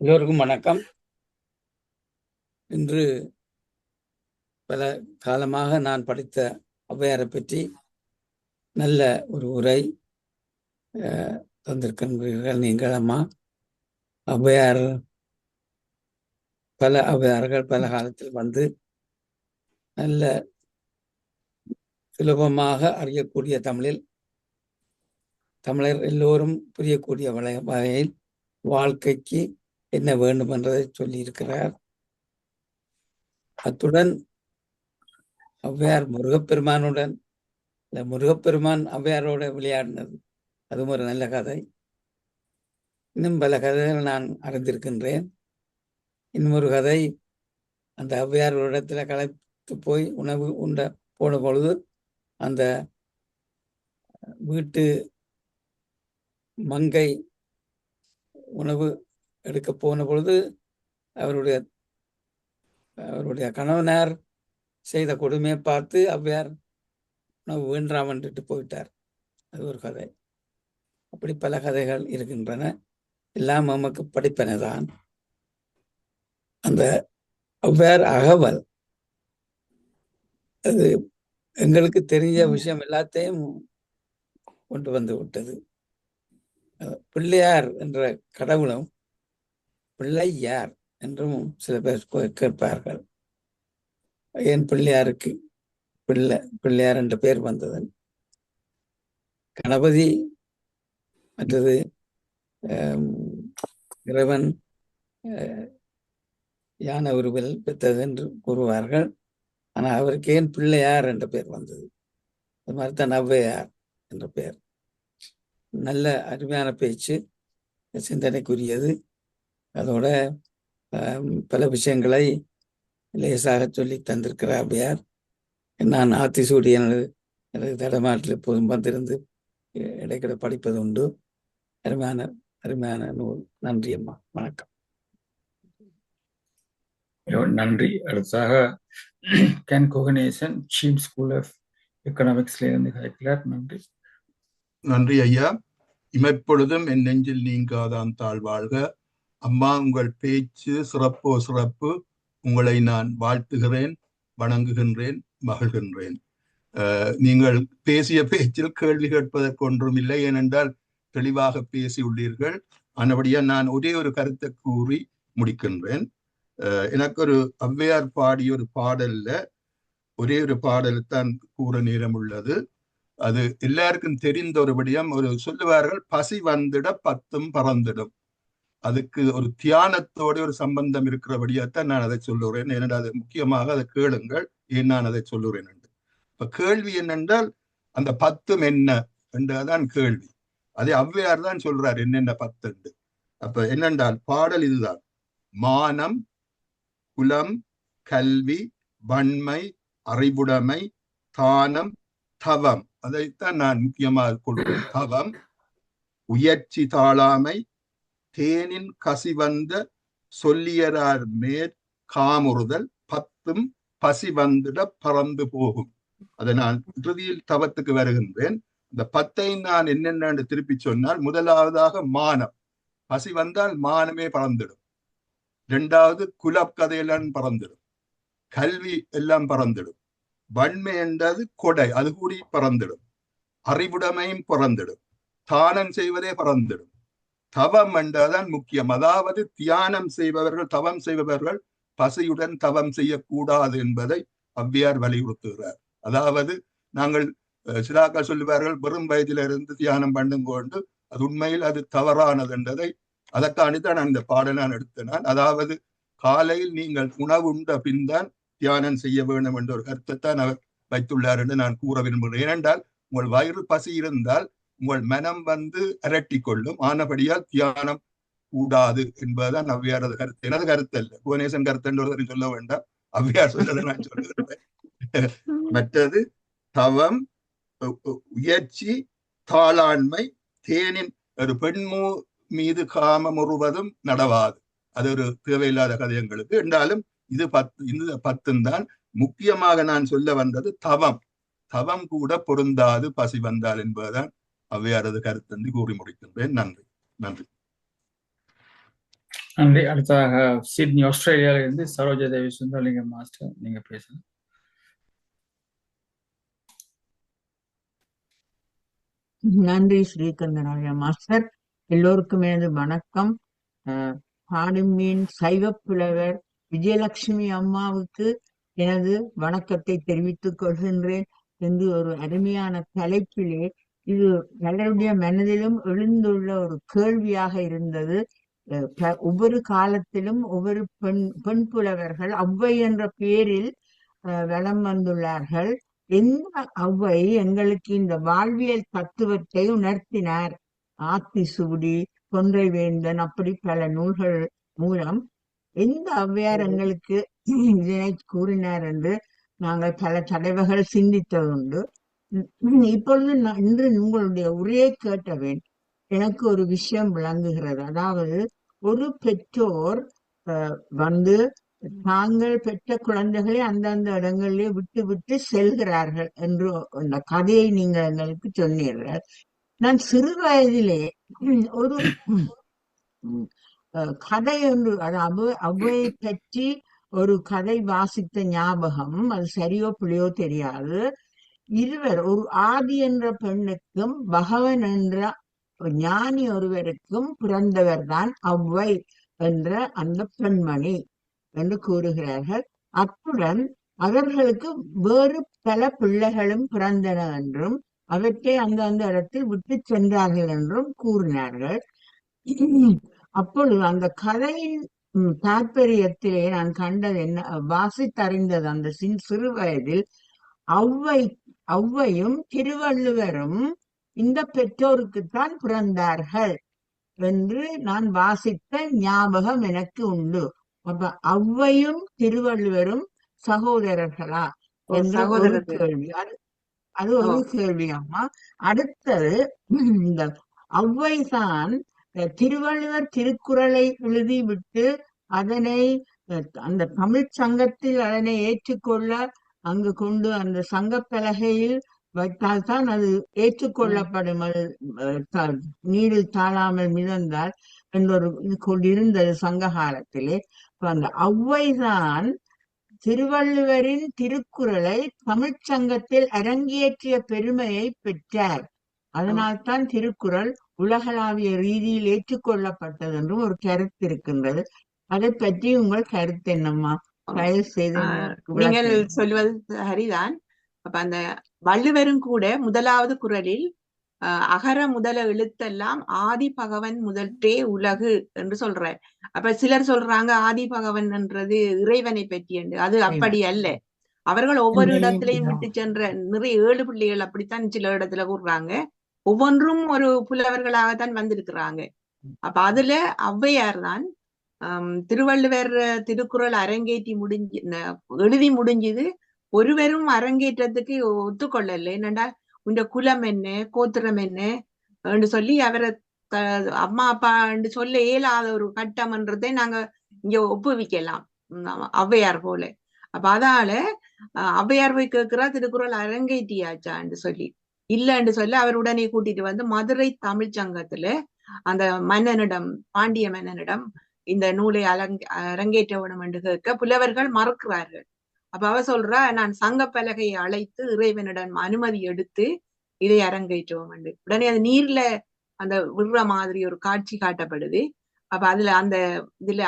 எல்லோருக்கும் வணக்கம். இன்று பல காலமாக நான் படித்த ஔவையாரை பற்றி நல்ல ஒரு உரை தந்திருக்கின்றீர்கள் நீங்கள் அம்மா. ஔவையார் பல ஔவையார்கள் பல காலத்தில் வந்து நல்ல சுலபமாக அறியக்கூடிய தமிழில் தமிழர் எல்லோரும் புரியக்கூடிய வகையில் வாழ்க்கைக்கு என்ன வேண்டும் என்றதை சொல்லியிருக்கிறார். அத்துடன் ஔவையார் முருகப்பெருமானுடன் முருகப்பெருமான் ஔவையாரோட விளையாடினது அதுவும் ஒரு நல்ல கதை. இன்னும் பல கதைகள் நான் அறிந்திருக்கின்றேன். இன்னும் ஒரு கதை, அந்த ஔவையார் ஒரு இடத்துல களைத்து போய் உணவு உண்ட போன பொழுது அந்த வீட்டு மங்கை உணவு எடுக்க போன பொழுது அவருடைய கணவனார் செய்த கொடுமையை பார்த்து ஔவையார் உணவு வேண்டாம் என்றுட்டு போயிட்டார். அது ஒரு கதை. அப்படி பல கதைகள் இருக்கின்றன. எல்லாம் நமக்கு படிப்பனதான். அந்த ஔவையார் அகவல் அது எங்களுக்கு தெரிஞ்ச விஷயம் எல்லாத்தையும் கொண்டு வந்து விட்டது. பிள்ளையார் என்ற கடவுளும் பிள்ளையார் என்றும் சில பேர் கேட்பார்கள். ஏன் பிள்ளையாருக்கு பிள்ளையார் என்ற பெயர் வந்தது? கணபதி மற்றது இறைவன் யான உருவில் பெற்றது என்று கூறுவார்கள். ஆனால் அவருக்கு ஏன் பிள்ளையார் என்ற பெயர் வந்தது? அது மாதிரி தான் ஔவையார் என்ற பெயர். நல்ல அருமையான பேச்சு, சிந்தனைக்குரியது. அதோட பல விஷயங்களை லேசாக சொல்லி தந்திருக்கிறார் ஔவையார். நான் ஆத்திசூடி எனது தடமாட்டில் எப்போதும் வந்திருந்து இடைக்கிட படிப்பது உண்டு. அருமையான நூல். நன்றி அம்மா. வணக்கம். நன்றி. அடுத்தாக கேன் கோகனேசன், சீப் ஸ்கூல் ஆஃப் எக்கனாமிக்ஸ்ல இருந்து கலைக்கிறார். நன்றி. நன்றி ஐயா. இமைப்பொழுதும் என் நெஞ்சில் நீங்காதான் தாழ்வாழ்க. அம்மா, உங்கள் பேச்சு சிறப்போ சிறப்பு. உங்களை நான் வாழ்த்துகிறேன், வணங்குகின்றேன், மகிழ்கின்றேன். நீங்கள் பேசிய பேச்சில் கேள்வி கேட்பதற்கு ஒன்றும் இல்லை, ஏனென்றால் தெளிவாக பேசியுள்ளீர்கள். ஆனபடியா நான் ஒரே ஒரு கருத்தை கூறி முடிக்கின்றேன். எனக்கு ஒரு ஔவையார் பாடிய ஒரு பாடல்ல ஒரே ஒரு பாடல்தான் கூற நேரம் உள்ளது. அது எல்லாருக்கும் தெரிந்த ஒரு விடயம். ஒரு சொல்லுவார்கள், பசி வந்திட பத்தும் பறந்திடும். அதுக்கு ஒரு தியானத்தோட ஒரு சம்பந்தம் இருக்கிறபடியாத்தான் நான் அதை சொல்லுகிறேன். ஏனென்றால் அது முக்கியமாக அதை கேளுங்கள், ஏன் நான் அதை சொல்லுகிறேன் என்று. இப்ப கேள்வி என்னென்றால், அந்த பத்தும் என்ன என்றதான் கேள்வி. அதே ஔவையார் தான் சொல்றார் என்னென்ன பத்து. அப்ப என்னென்றால் பாடல் இதுதான்: மானம், குலம், கல்வி, வன்மை, அறிவுடைமை, தானம், தவம். அதைத்தான் நான் முக்கியமாக கொள்கிறேன். தவம், உயர்ச்சி தாழாமை, தேனின் கசிவந்த சொல்லியரார் மேற் காமுறுதல், பத்தும் பசி வந்திட பறந்து போகும். அதை நான் இறுதியில் தவத்துக்கு வருகின்றேன். இந்த பத்தை நான் என்னென்னு திருப்பி சொன்னால், முதலாவதாக மானம். பசி வந்தால் மானமே பறந்துடும். இரண்டாவது குலக்கதையெல்லாம் பறந்துடும். கல்வி எல்லாம் பறந்துடும். வன்மை என்றது கொடை, அது கூடி பறந்துடும். அறிவுடைமையும் பறந்துடும். தானம் செய்வதே பறந்துடும். தவம் என்றதான் முக்கியம். அதாவது தியானம் செய்பவர்கள், தவம் செய்பவர்கள் பசியுடன் தவம் செய்யக்கூடாது என்பதை ஔவையார் வலியுறுத்துகிறார். அதாவது நாங்கள் சிலாக்கள் சொல்லுவார்கள், வெறும் வயதிலிருந்து தியானம் பண்ணுங்கொண்டு. அது உண்மையில் அது தவறானது என்றதை அதற்கானித்தான் அந்த பாடலை நான் எடுத்தேன். அதாவது காலையில் நீங்கள் உணவு உண்ட பின் தான் தியானம் செய்ய வேண்டும் என்ற ஒரு கருத்தைத்தான் அவர் வைத்துள்ளார் என்று நான் கூற விரும்புகிறேன். ஏனென்றால் உங்கள் வயிறு பசி இருந்தால் உங்கள் மனம் அரட்டி கொள்ளும். ஆனபடியால் தியானம் கூடாது என்பதுதான் ஔவையாரது கருத்து. எனது கருத்து அல்ல, புவனேசன் கருத்து என்று ஒருத்தர் சொல்ல வேண்டாம். ஔவையார் சொல்லதை நான் சொல்லுகிறேன். மற்றது தவம், உயர்ச்சி, தாளாண்மை, தேனின் ஒரு பெண்மூ மீது காமம் முழுவதும் நடவாது. அது ஒரு தேவையில்லாத கதை எங்களுக்கு. என்றாலும் இது பத்தும் தான். முக்கியமாக நான் சொல்ல வந்தது தவம். தவம் கூட பொருந்தாது பசி வந்தால் என்பதுதான் ஔவையாரது கருத்தன்றி கூறி முடிக்கின்றேன். நன்றி. நன்றி. நன்றி. அடுத்ததாக சிட்னி ஆஸ்திரேலியாவில இருந்து சரோஜா தேவி சுந்தரலிங்கம் மாஸ்டர், நீங்க பேசலாம். நன்றி ஸ்ரீகந்தராய மாஸ்டர். எல்லோருக்கும் எனது வணக்கம். பாடுமீன் சைவ புலவர் விஜயலட்சுமி அம்மாவுக்கு எனது வணக்கத்தை தெரிவித்துக் கொள்கின்றேன். என்று ஒரு அருமையான தலைப்பிலே இது பலருடைய மனதிலும் எழுந்துள்ள ஒரு கேள்வியாக இருந்தது. ஒவ்வொரு காலத்திலும் ஒவ்வொரு பெண் புலவர்கள் ஔவை என்ற பெயரில் வலம் வந்துள்ளார்கள். எந்த ஔவை எங்களுக்கு இந்த வாழ்வியல் தத்துவத்தை உணர்த்தினார்? ஆத்திசூடி, கொன்றை வேந்தன், அப்படி பல நூல்கள் மூலம் எந்த ஔவையார் எங்களுக்கு இதனை கூறினார் என்று நாங்கள் பல தடவைகள் சிந்தித்ததுண்டு. இப்பொழுது இன்று உங்களுடைய உரையை கேட்டவேன் எனக்கு ஒரு விஷயம் விளங்குகிறது. அதாவது ஒரு பெற்றோர் வந்து தாங்கள் பெற்ற குழந்தைகளை அந்தந்த இடங்களிலே விட்டு விட்டு செல்கிறார்கள் என்று அந்த கதையை நீங்கள் எங்களுக்கு சொன்னீர்கள். நான் சிறு வயதிலே ஒரு கதை ஒன்று, அதாவது ஔவையை பற்றி ஒரு கதை வாசித்த ஞாபகம், அது சரியோ பிள்ளையோ தெரியாது. இருவர், ஒரு ஆதி என்ற பெண்ணுக்கும் பகவன் என்ற ஞானி ஒருவருக்கும் பிறந்தவர் தான் ஔவை என்ற அந்த பெண்மணி என்று கூறுகிறார்கள். அத்துடன் அவர்களுக்கு வேறு பல பிள்ளைகளும் பிறந்தன என்றும் அவற்றை அந்த இடத்தில் விட்டு சென்றார்கள் என்றும் கூறினார்கள். அப்பொழுது அந்த கதையின் தாற்பயத்திலே நான் கண்டது என்ன, வாசித்தறிந்தது அந்த சிறு வயதில் ஔவையும் திருவள்ளுவரும் இந்த பெற்றோருக்குத்தான் பிறந்தார்கள் என்று நான் வாசித்த ஞாபகம் எனக்கு உண்டு. அப்ப ஔவையும் திருவள்ளுவரும் சகோதரர்களா என்ற ஒரு கேள்வி. அது ஒரு கேள்வி அம்மா. அடுத்தது, இந்த ஔவைதான் திருவள்ளுவர் திருக்குறளை எழுதிவிட்டு அதனை அந்த தமிழ் சங்கத்தில் அதனை ஏற்றுக்கொள்ள அங்கு கொண்டு அந்த சங்க பலகையில் வைத்தால்தான் அது ஏற்றுக்கொள்ளப்படும், அது நீரில் தாழாமல் மிதந்தால் என்றொரு கொண்டிருந்தது சங்க காலத்திலே. அந்த ஔவைதான் திருவள்ளுவரின் திருக்குறளை தமிழ்ச்சங்கத்தில் அரங்கேற்றிய பெருமையை பெற்றார். அதனால்தான் திருக்குறள் உலகளாவிய ரீதியில் ஏற்றுக்கொள்ளப்பட்டது என்றும் ஒரு கருத்து இருக்கின்றது. அதை பற்றி உங்கள் கருத்து என்னம்மா? தயவு செய்து நீங்கள் சொல்வது சரிதான். அப்ப அந்த வள்ளுவரும் கூட முதலாவது குறளில் அகர முதல எழுத்தெல்லாம் ஆதி பகவன் முதற்றே உலகு என்று சொல்ற. அப்ப சிலர் சொல்றாங்க ஆதி பகவன் என்றது இறைவனை பற்றி என்று. அது அப்படி அல்ல. அவர்கள் ஒவ்வொரு இடத்திலையும் விட்டு சென்ற நிறைய 7 பிள்ளைகள் அப்படித்தான் சில இடத்துல கூறுறாங்க. ஒவ்வொன்றும் ஒரு புலவர்களாகத்தான் வந்திருக்கிறாங்க. அப்ப அதுல ஔவையார் தான் திருவள்ளுவர் திருக்குறள் அரங்கேற்றி எழுதி முடிஞ்சது. ஒருவரும் அரங்கேற்றத்துக்கு ஒத்துக்கொள்ளல. என்னண்டா உண்ட குலம் என்ன, கோத்திரம் என்ன என்று சொல்லி அவரை அம்மா அப்பா என்று சொல்ல இயலாத ஒரு கட்டம்ன்றதை நாங்க இங்க ஒப்புவிக்கலாம் ஔவையார் போல. அப்ப அதால ஔவையார் போய் கேட்கிறா திருக்குறள் அரங்கேற்றியாச்சான்னு சொல்லி. இல்லைன்னு சொல்லி அவர் உடனே கூட்டிட்டு வந்து மதுரை தமிழ் சங்கத்துல அந்த மன்னனிடம், பாண்டிய மன்னனிடம் இந்த நூலை அரங்கேற்ற வேணும் என்று கேட்க புலவர்கள் மறுக்கிறார்கள். அப்ப அவ சொல்றா, நான் சங்க பலகையை அழைத்து இறைவனிடம் அனுமதி எடுத்து இதை அரங்கேற்றுவோம் என்று. உடனே அது நீர்ல அந்த விடுற மாதிரி ஒரு காட்சி காட்டப்படுது. அப்ப அதுல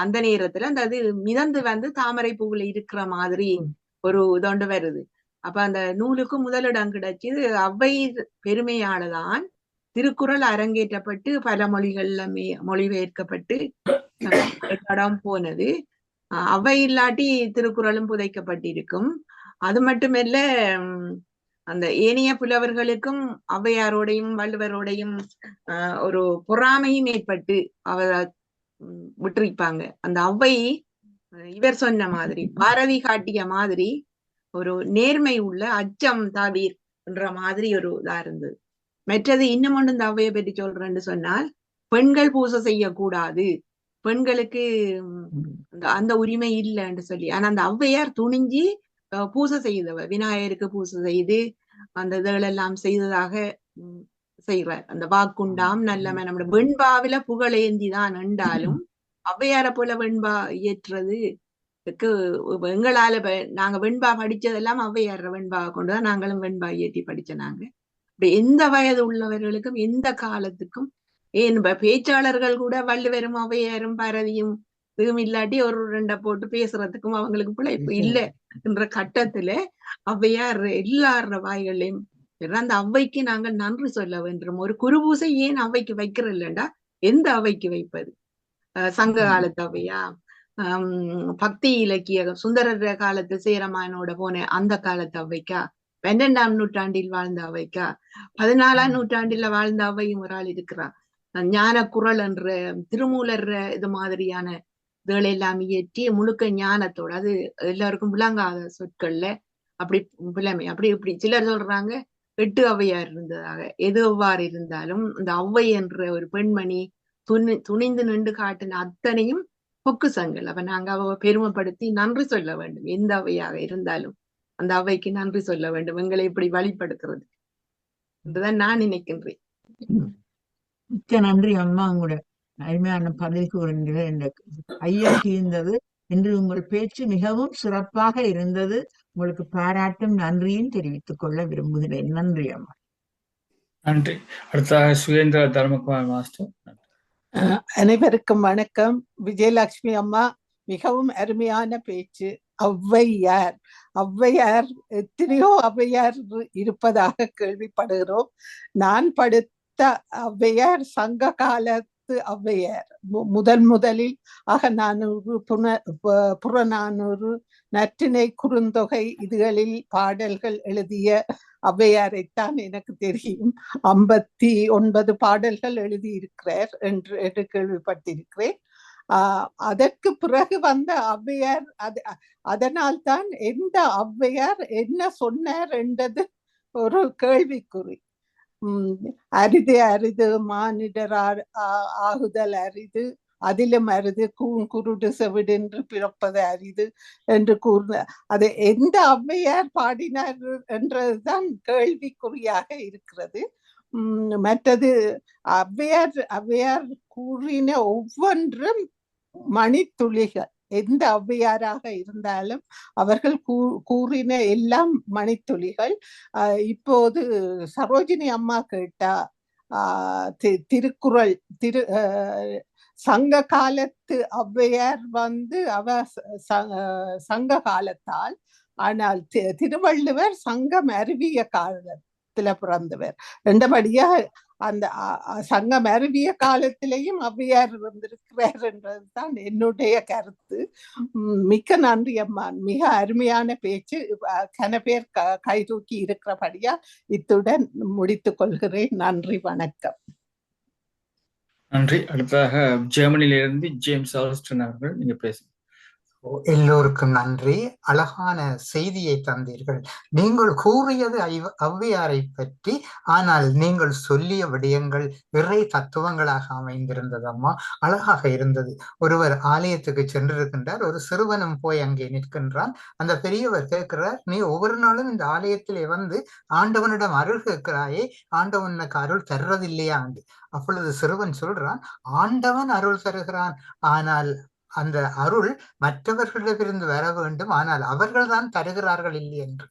அந்த நேரத்துல அந்த அது மிதந்து வந்து தாமரை பூவுல இருக்கிற மாதிரி ஒரு இதொண்டு வருது. அப்ப அந்த நூலுக்கு முதலிடம் கிடைச்சு ஔவை பெருமையானதான் திருக்குறள் அரங்கேற்றப்பட்டு பல மொழிகள்ல மொழிபெயர்க்கப்பட்டு இடம் போனது. ஔவை இல்லாட்டி திருக்குறளும் புதைக்கப்பட்டிருக்கும். அது மட்டுமல்ல, அந்த ஏனைய புலவர்களுக்கும் ஔவையாரோடையும் வள்ளுவரோடையும் ஒரு பொறாமையும் ஏற்பட்டு அவர் விட்டிருப்பாங்க. அந்த ஔவை இவர் சொன்ன மாதிரி, பாரதி காட்டிய மாதிரி ஒரு நேர்மை உள்ள அச்சம் தவிர் என்ற மாதிரி ஒரு இதா இருந்தது. மற்றது இன்னும் ஒன்று இந்த ஔவையை பற்றி சொல்றேன்னு சொன்னால், பெண்கள் பூசை செய்யக்கூடாது, பெண்களுக்கு அந்த உரிமை இல்லைன்னு சொல்லி. ஆனா அந்த ஔவையார் துணிஞ்சி பூசை செய்தவ, விநாயகருக்கு பூசை செய்து அந்த இதழெல்லாம் செய்ததாக செய்யறார். அந்த வாக்குண்டாம் நல்லம நம்மட வெண்பாவில புகழேந்திதான் என்றாலும் ஔவையார போல வெண்பா இயற்றுறது எங்களால நாங்க வெண்பா படிச்சதெல்லாம் ஔவையார் வெண்பா கொண்டுதான் நாங்களும் வெண்பா இயற்றி படிச்ச நாங்க. எந்த வயது உள்ளவர்களுக்கும் எந்த காலத்துக்கும் ஏன் பேச்சாளர்கள் கூட வள்ளுவரும் ஔவையாரும் பாரதியும் இதுவும் இல்லாட்டி ஒரு ரெண்டை போட்டு பேசுறதுக்கும் அவங்களுக்கு பிழைப்பு இல்லை என்ற கட்டத்துல ஔவையார் எல்லார வாய்களையும் அந்த ஔவைக்கு நாங்கள் நன்றி சொல்ல வேண்டும். ஒரு குருபூசை ஏன் ஔவைக்கு வைக்கிறது இல்லைண்டா எந்த ஔவைக்கு வைப்பது? சங்க காலத்து ஔவையா, பக்தி இலக்கிய சுந்தரர் காலத்து சேரமானோட போன அந்த காலத்து ஔவைக்கா, 12ஆம் நூற்றாண்டில் வாழ்ந்த ஔவைக்கா, 14ஆம் நூற்றாண்டில வாழ்ந்த ஔவையும் ஒரு ஆள் இருக்கிறார். ஞான குரல் என்ற திருமூலர் இது மாதிரியான இதுகளை எல்லாம் இயற்றி முழுக்க ஞானத்தோட, அது எல்லாருக்கும் விளங்காத சொற்கள்ல அப்படி புலமை அப்படி இப்படி சிலர் சொல்றாங்க 8 ஔவையார் இருந்ததாக. எது எவ்வாறு இருந்தாலும் இந்த ஔவை என்ற ஒரு பெண்மணி துணிந்து நின்று காட்டின அத்தனையும் பொக்குசங்கள். அப்ப நாங்க அவ பெருமைப்படுத்தி நன்றி சொல்ல வேண்டும். எந்த ஔவையாக இருந்தாலும் அந்த ஔவைக்கு நன்றி சொல்ல வேண்டும், எங்களை இப்படி வழிபடுத்துறது என்றுதான் நான் நினைக்கின்றேன். மிக்க நன்றி அம்மா, உங்களோட அருமையான பதில் கூறுகின்ற ஐயா தீர்ந்தது. இன்று உங்கள் பேச்சு மிகவும் சிறப்பாக இருந்தது. உங்களுக்கு பாராட்டும் நன்றியும் தெரிவித்துக் கொள்ள விரும்புகிறேன். நன்றி அம்மா. நன்றி. அடுத்ததாக சுகேந்திர தர்மகுமார் மாஸ்டர். அனைவருக்கும் வணக்கம். விஜயலட்சுமி அம்மா, மிகவும் அருமையான பேச்சு. ஔவையார் ஔவையார் எத்தனையோ ஔவையார் இருப்பதாக கேள்விப்படுகிறோம். நான் படித்த ஔவையார் சங்க காலத்து ஔவையார். முதலில் அகநானூறு, புறநானூறு, நற்றிணை, குறுந்தொகை இதுகளில் பாடல்கள் எழுதிய ஔவையாரைத்தான் எனக்கு தெரியும். 59 பாடல்கள் எழுதியிருக்கிறார் என்று கேள்விப்பட்டிருக்கிறேன். அதற்கு பிறகு வந்த ஔவையார், அதனால் தான் எந்த ஔவையார் என்ன சொன்னார் என்றது ஒரு கேள்விக்குறி. அரிது அரிது மானிடர் ஆகுதல் அரிது, அதிலும் அரிது குருடு செவிடு என்று பிறப்பது அரிது என்று கூறின. அது எந்த ஔவையார் பாடினார் என்றதுதான் கேள்விக்குறியாக இருக்கிறது. மற்றது ஔவையார் கூறின ஒவ்வொன்றும் மணித்துளிகள். எந்த ஔவையாராக இருந்தாலும் அவர்கள் கூறின எல்லாம் மணித்துளிகள். இப்போது சரோஜினி அம்மா கேட்டா திருக்குறள் சங்க காலத்து ஔவையார் அவ சங்க காலத்தால், ஆனால் திருவள்ளுவர் சங்கம் அருவிய காலத்துல பிறந்தவர். ரெண்டபடியா அந்த சங்கம் அருவிய காலத்திலேயும் ஔவையார் வந்திருக்கிறார் என்றதுதான் என்னுடைய கருத்து. மிக்க நன்றி அம்மா, மிக அருமையான பேச்சு. கன பேர் கை தூக்கி இருக்கிறபடியா இத்துடன் முடித்துக் கொள்கிறேன். நன்றி, வணக்கம். நன்றி. அடுத்ததாக ஜெர்மனியிலிருந்து ஜேம்ஸ் ஆல்ஸ்டன் அவர்கள், நீங்க பேசுங்க. எல்லோருக்கும் நன்றி. அழகான செய்தியை தந்தீர்கள். நீங்கள் கூறியது ஔவையாரை பற்றி, ஆனால் நீங்கள் சொல்லிய விடயங்கள் இறை தத்துவங்களாக அமைந்திருந்ததம்மா. அழகாக இருந்தது. ஒருவர் ஆலயத்துக்கு சென்றிருக்கின்றார். ஒரு சிறுவனும் போய் அங்கே நிற்கின்றான். அந்த பெரியவர் கேட்கிறார், நீ ஒவ்வொரு நாளும் இந்த ஆலயத்திலே வந்து ஆண்டவனிடம் அருள் கேட்கிறாயே, ஆண்டவனுக்கு அருள் தர்றதில்லையா என்று. அப்பொழுது சிறுவன் சொல்றான், ஆண்டவன் அருள் தருகிறான், ஆனால் அந்த அருள் மற்றவர்களிடமிருந்து வர வேண்டும், ஆனால் அவர்கள் தான் தருகிறார்கள் இல்லை என்று.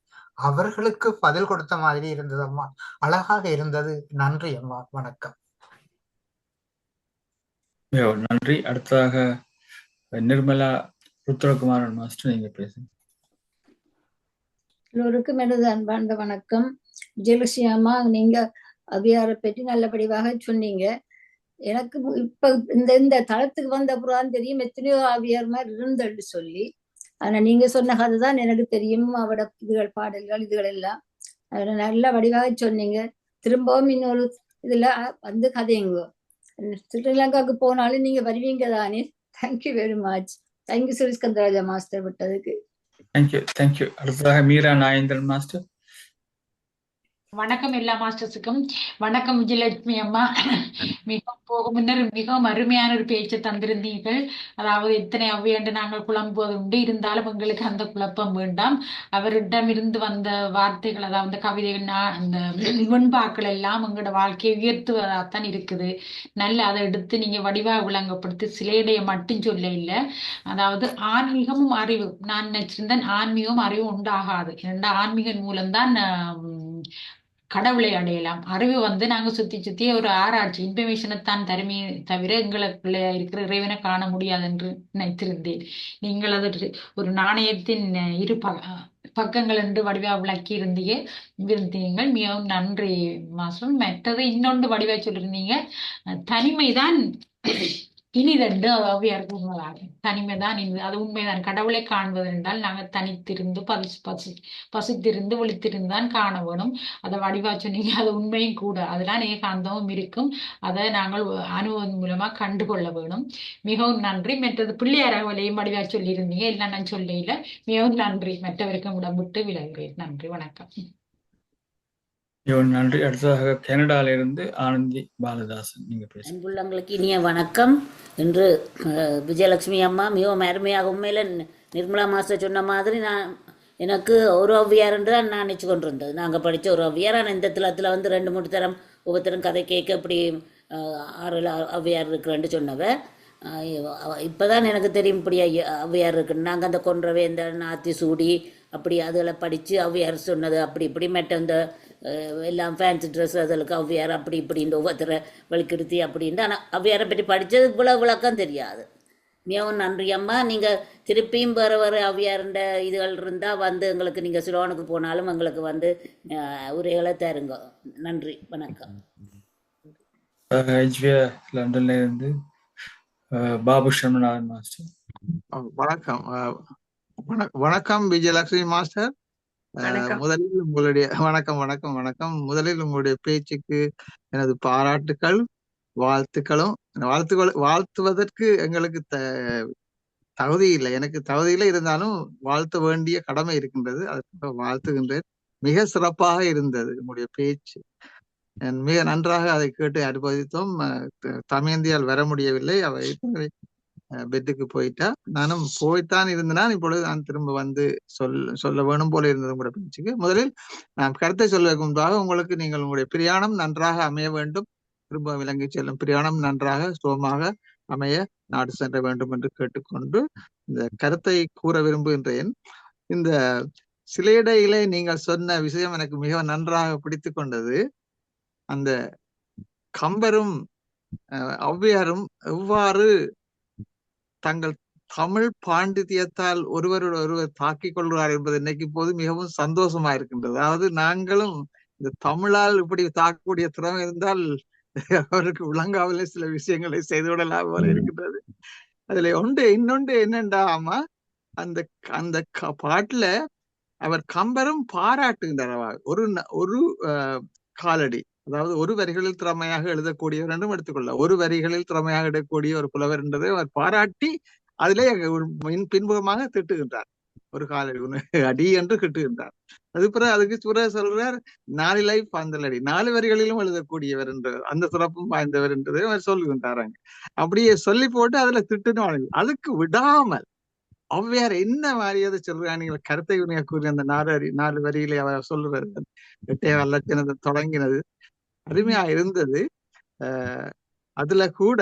அவர்களுக்கு பதில் கொடுத்த மாதிரி இருந்தது அம்மா. அழகாக இருந்தது. நன்றி அம்மா, வணக்கம். நன்றி. அடுத்ததாக நிர்மலா ருத்ரகுமாரன் மாஸ்டர், நீங்க பேசுங்க. எல்லோருக்கும் எனது அன்பார்ந்த வணக்கம். விஜயலட்சுமி அம்மா, நீங்க ஔவையாரை பற்றி நல்லபடியாக சொன்னீங்க. எனக்கு இப்ப இந்த தளத்துக்கு வந்த அப்புறம் தெரியும் எத்தனையோ ஔவையார் மாதிரி இருந்தன்னு சொல்லி. ஆனா நீங்க சொன்ன கதை தான் எனக்கு தெரியும். அவட இதுகள் பாடல்கள் இதுகள் எல்லாம் நல்ல வடிவாக சொன்னீங்க. திரும்பவும் இன்னொரு இதுல வந்து கதையுங்க. ஸ்ரீலங்காவுக்கு போனாலும் நீங்க வருவீங்க தானே. Thank you very much. Thank you Sureshkantharaja master விட்டதுக்கு. தேங்க்யூ. அடுத்ததாக மீரா நாயேந்திரன் மாஸ்டர். வணக்கம் எல்லா மாஸ்டர்ஸுக்கும். வணக்கம் விஜயலட்சுமி அம்மா. முன்னர் மிகவும் அருமையான ஒரு பேச்சை தந்திருந்தீர்கள். அதாவது எத்தனை அவ்வையாண்டு நாங்கள் குழம்புவது உண்டு, இருந்தாலும் எங்களுக்கு அந்த குழப்பம் வேண்டாம். அவரிடமிருந்து வந்த வார்த்தைகள், அதாவது கவிதைகள், அந்த வெண்பாக்கள் எல்லாம் எங்களோட வாழ்க்கையை உயர்த்துவதாகத்தான் இருக்குது. நல்ல அதை எடுத்து நீங்க வடிவாக விளங்கப்படுத்தி சிலையுடைய மட்டும் சொல்ல இல்லை. அதாவது ஆன்மீகமும் அறிவு, நான் நினைச்சிருந்தேன் ஆன்மீகம் அறிவு உண்டாகாது. ஏன்னா ஆன்மீகம் மூலம்தான் கடவுளை அடையலாம். அறிவு நாங்க சுத்தி சுத்தி ஒரு ஆராய்ச்சி இன்ஃபர்மேஷனைத்தான் தருமையை தவிர எங்களுக்குள்ள இருக்கிற இறைவனை காண முடியாது என்று நினைத்திருந்தேன். நீங்கள் அது ஒரு நாணயத்தின் இரு பக்கங்கள் என்று வடிவா விளக்கி இருந்தீங்கள். மிகவும் நன்றி மாஸ்டர். மற்றது இன்னொன்று வடிவா சொல்லியிருந்தீங்க, தனிமைதான் இனிதண்டு அவ்வையாருக்கு உண்மைதான். தனிமைதான் இனிது, அது உண்மைதான். கடவுளை காண்பது என்றால் நாங்கள் தனித்திருந்து பசித்திருந்து விழித்திருந்தான் காண வேணும். அதை வடிவா சொன்னீங்க, அது உண்மையும் கூட. அதெல்லாம் ஏகாந்தமும் இருக்கும். அதை நாங்கள் அனுபவம் மூலமா கண்டுகொள்ள வேணும். மிகவும் நன்றி. மற்றது பிள்ளையார் அகவலையும் வடிவா சொல்லியிருந்தீங்க, எல்லாம் நான் சொல்ல. மிகவும் நன்றி. மற்றவருக்கும் விட்டு விலகுகிறேன். நன்றி, வணக்கம். நன்றி. அடுத்ததாக கனடால இருந்து ஆனந்தி பாலதாசன், நீங்க பேசுங்க. அன்புள்ளங்களுக்கு இனிய வணக்கம். இன்று விஜயலட்சுமி அம்மா மிகவும் அருமையாக, உண்மையில நிர்மலா மாஸ்டர் சொன்ன மாதிரி எனக்கு ஒரு ஔவையார் என்று தான் நான் நினச்சி கொண்டிருந்தது. நாங்கள் படித்த ஒரு ஔவையார். ஆனால் இந்த தளத்தில் 2-3 தரம் ஒவ்வொருத்தரும் கதை கேட்க இப்படி 6 ஔவையார் இருக்கிறேன்னு சொன்னவ. இப்போ தான் எனக்கு தெரியும் இப்படி ஔவையார் இருக்குன்னு. நாங்கள் அந்த கொன்றவை, இந்த நாத்தி சூடி அப்படி அதில் படித்து ஔவையார் சொன்னது அப்படி இப்படி மற்ற இந்த எல்லாம் ஃபேன்சி ட்ரெஸ் அதற்கு ஔவையார் அப்படி இப்படின்னு ஒவ்வொருத்தரை வலிக்கிருத்தி அப்படின்ட்டு. ஆனால் ஔவையாரை பற்றி படித்தது இவ்வளோ விளக்கம் தெரியாது. மிகவும் நன்றி அம்மா. நீங்கள் திருப்பியும் வேறு ஔவையாருண்ட இதுகள் இருந்தால் எங்களுக்கு நீங்கள் சிலோனுக்கு போனாலும் எங்களுக்கு உரைகளை தருங்க. நன்றி, வணக்கம். லண்டன்ல இருந்து பாபு சண்முகநாதன் மாஸ்டர். வணக்கம். வணக்கம் விஜயலட்சுமி மாஸ்டர். முதலில் உங்களுடைய வணக்கம். முதலில் உங்களுடைய பேச்சுக்கு எனது பாராட்டுக்கள், வாழ்த்துக்களும். வாழ்த்துவதற்கு எங்களுக்கு தகுதி இல்லை, எனக்கு தகுதி இல்லை. இருந்தாலும் வாழ்த்த வேண்டிய கடமை இருக்கின்றது. அதற்கு வாழ்த்துகின்றேன். மிக சிறப்பாக இருந்தது உங்களுடைய பேச்சு. மிக நன்றாக அதை கேட்டு அனுபவித்தோம். தமேந்தியால் வர முடியவில்லை, அவை பெட்டுக்கு போயிட்டா. நானும் போய்த்தான் இருந்தேன். இப்பொழுது நான் திரும்ப சொல்ல வேணும் போல இருந்தது உங்களுடைய பேச்சுக்கு. முதலில் நான் கருத்தை சொல்வதற்கு முன்பாக நீங்கள் உங்களுடைய பிரயாணம் நன்றாக அமைய வேண்டும். திரும்ப விளங்கி செல்லும் பிரயாணம் நன்றாக சுகமாக அமைய நாடு சென்ற வேண்டும் என்று கேட்டுக்கொண்டு இந்த கருத்தை கூற விரும்புகின்றேன். இந்த சிலையிடையிலே நீங்கள் சொன்ன விஷயம் எனக்கு மிக நன்றாக பிடித்து கொண்டது. அந்த கம்பரும் ஔவையாரும் எவ்வாறு தங்கள் தமிழ் பாண்டித்யத்தால் ஒருவர் தாக்கிக் கொள்கிறார் என்பது இன்னைக்கு போது மிகவும் சந்தோஷமா இருக்கின்றது. அதாவது நாங்களும் இந்த தமிழால் இப்படி தாக்கக்கூடிய திறமை இருந்தால் அவருக்கு விளங்காமலே சில விஷயங்களை செய்து விடலாம் போல இருக்கின்றது. அதுல இன்னொன்று என்னண்டா ஆமா, அந்த பாட்டுல அவர் கம்பரும் பாராட்டுகின்றார். ஒரு காலடி, அதாவது ஒரு வரிகளில் திறமையாக எழுதக்கூடியவர் என்றும் எடுத்துக்கொள்ள, ஒரு வரிகளில் திறமையாக எழுதக்கூடிய ஒரு புலவர் என்றதை அவர் பாராட்டி அதிலே பின்புறமாக திட்டுகின்றார். ஒரு காலடி அடி என்று திட்டுகின்றார். அதுக்கு சொல்றார் 4 லைஃப் 5 அடி, 4 வரிகளிலும் எழுதக்கூடியவர் என்று, அந்த சிறப்பும் வாய்ந்தவர் என்றதை அவர் சொல்லுகின்றாங்க. அப்படியே சொல்லி போட்டு அதுல திட்டுன்னு அதுக்கு விடாமல் ஔவையார் என்ன மாதிரியாவது சொல்றாங்க. நீங்கள் கருத்தை கூறிய அந்த 4 வரியிலே அவர் சொல்லுறது, 8 லட்சணத்தை தொடங்கினது அருமையா இருந்தது. அதுல கூட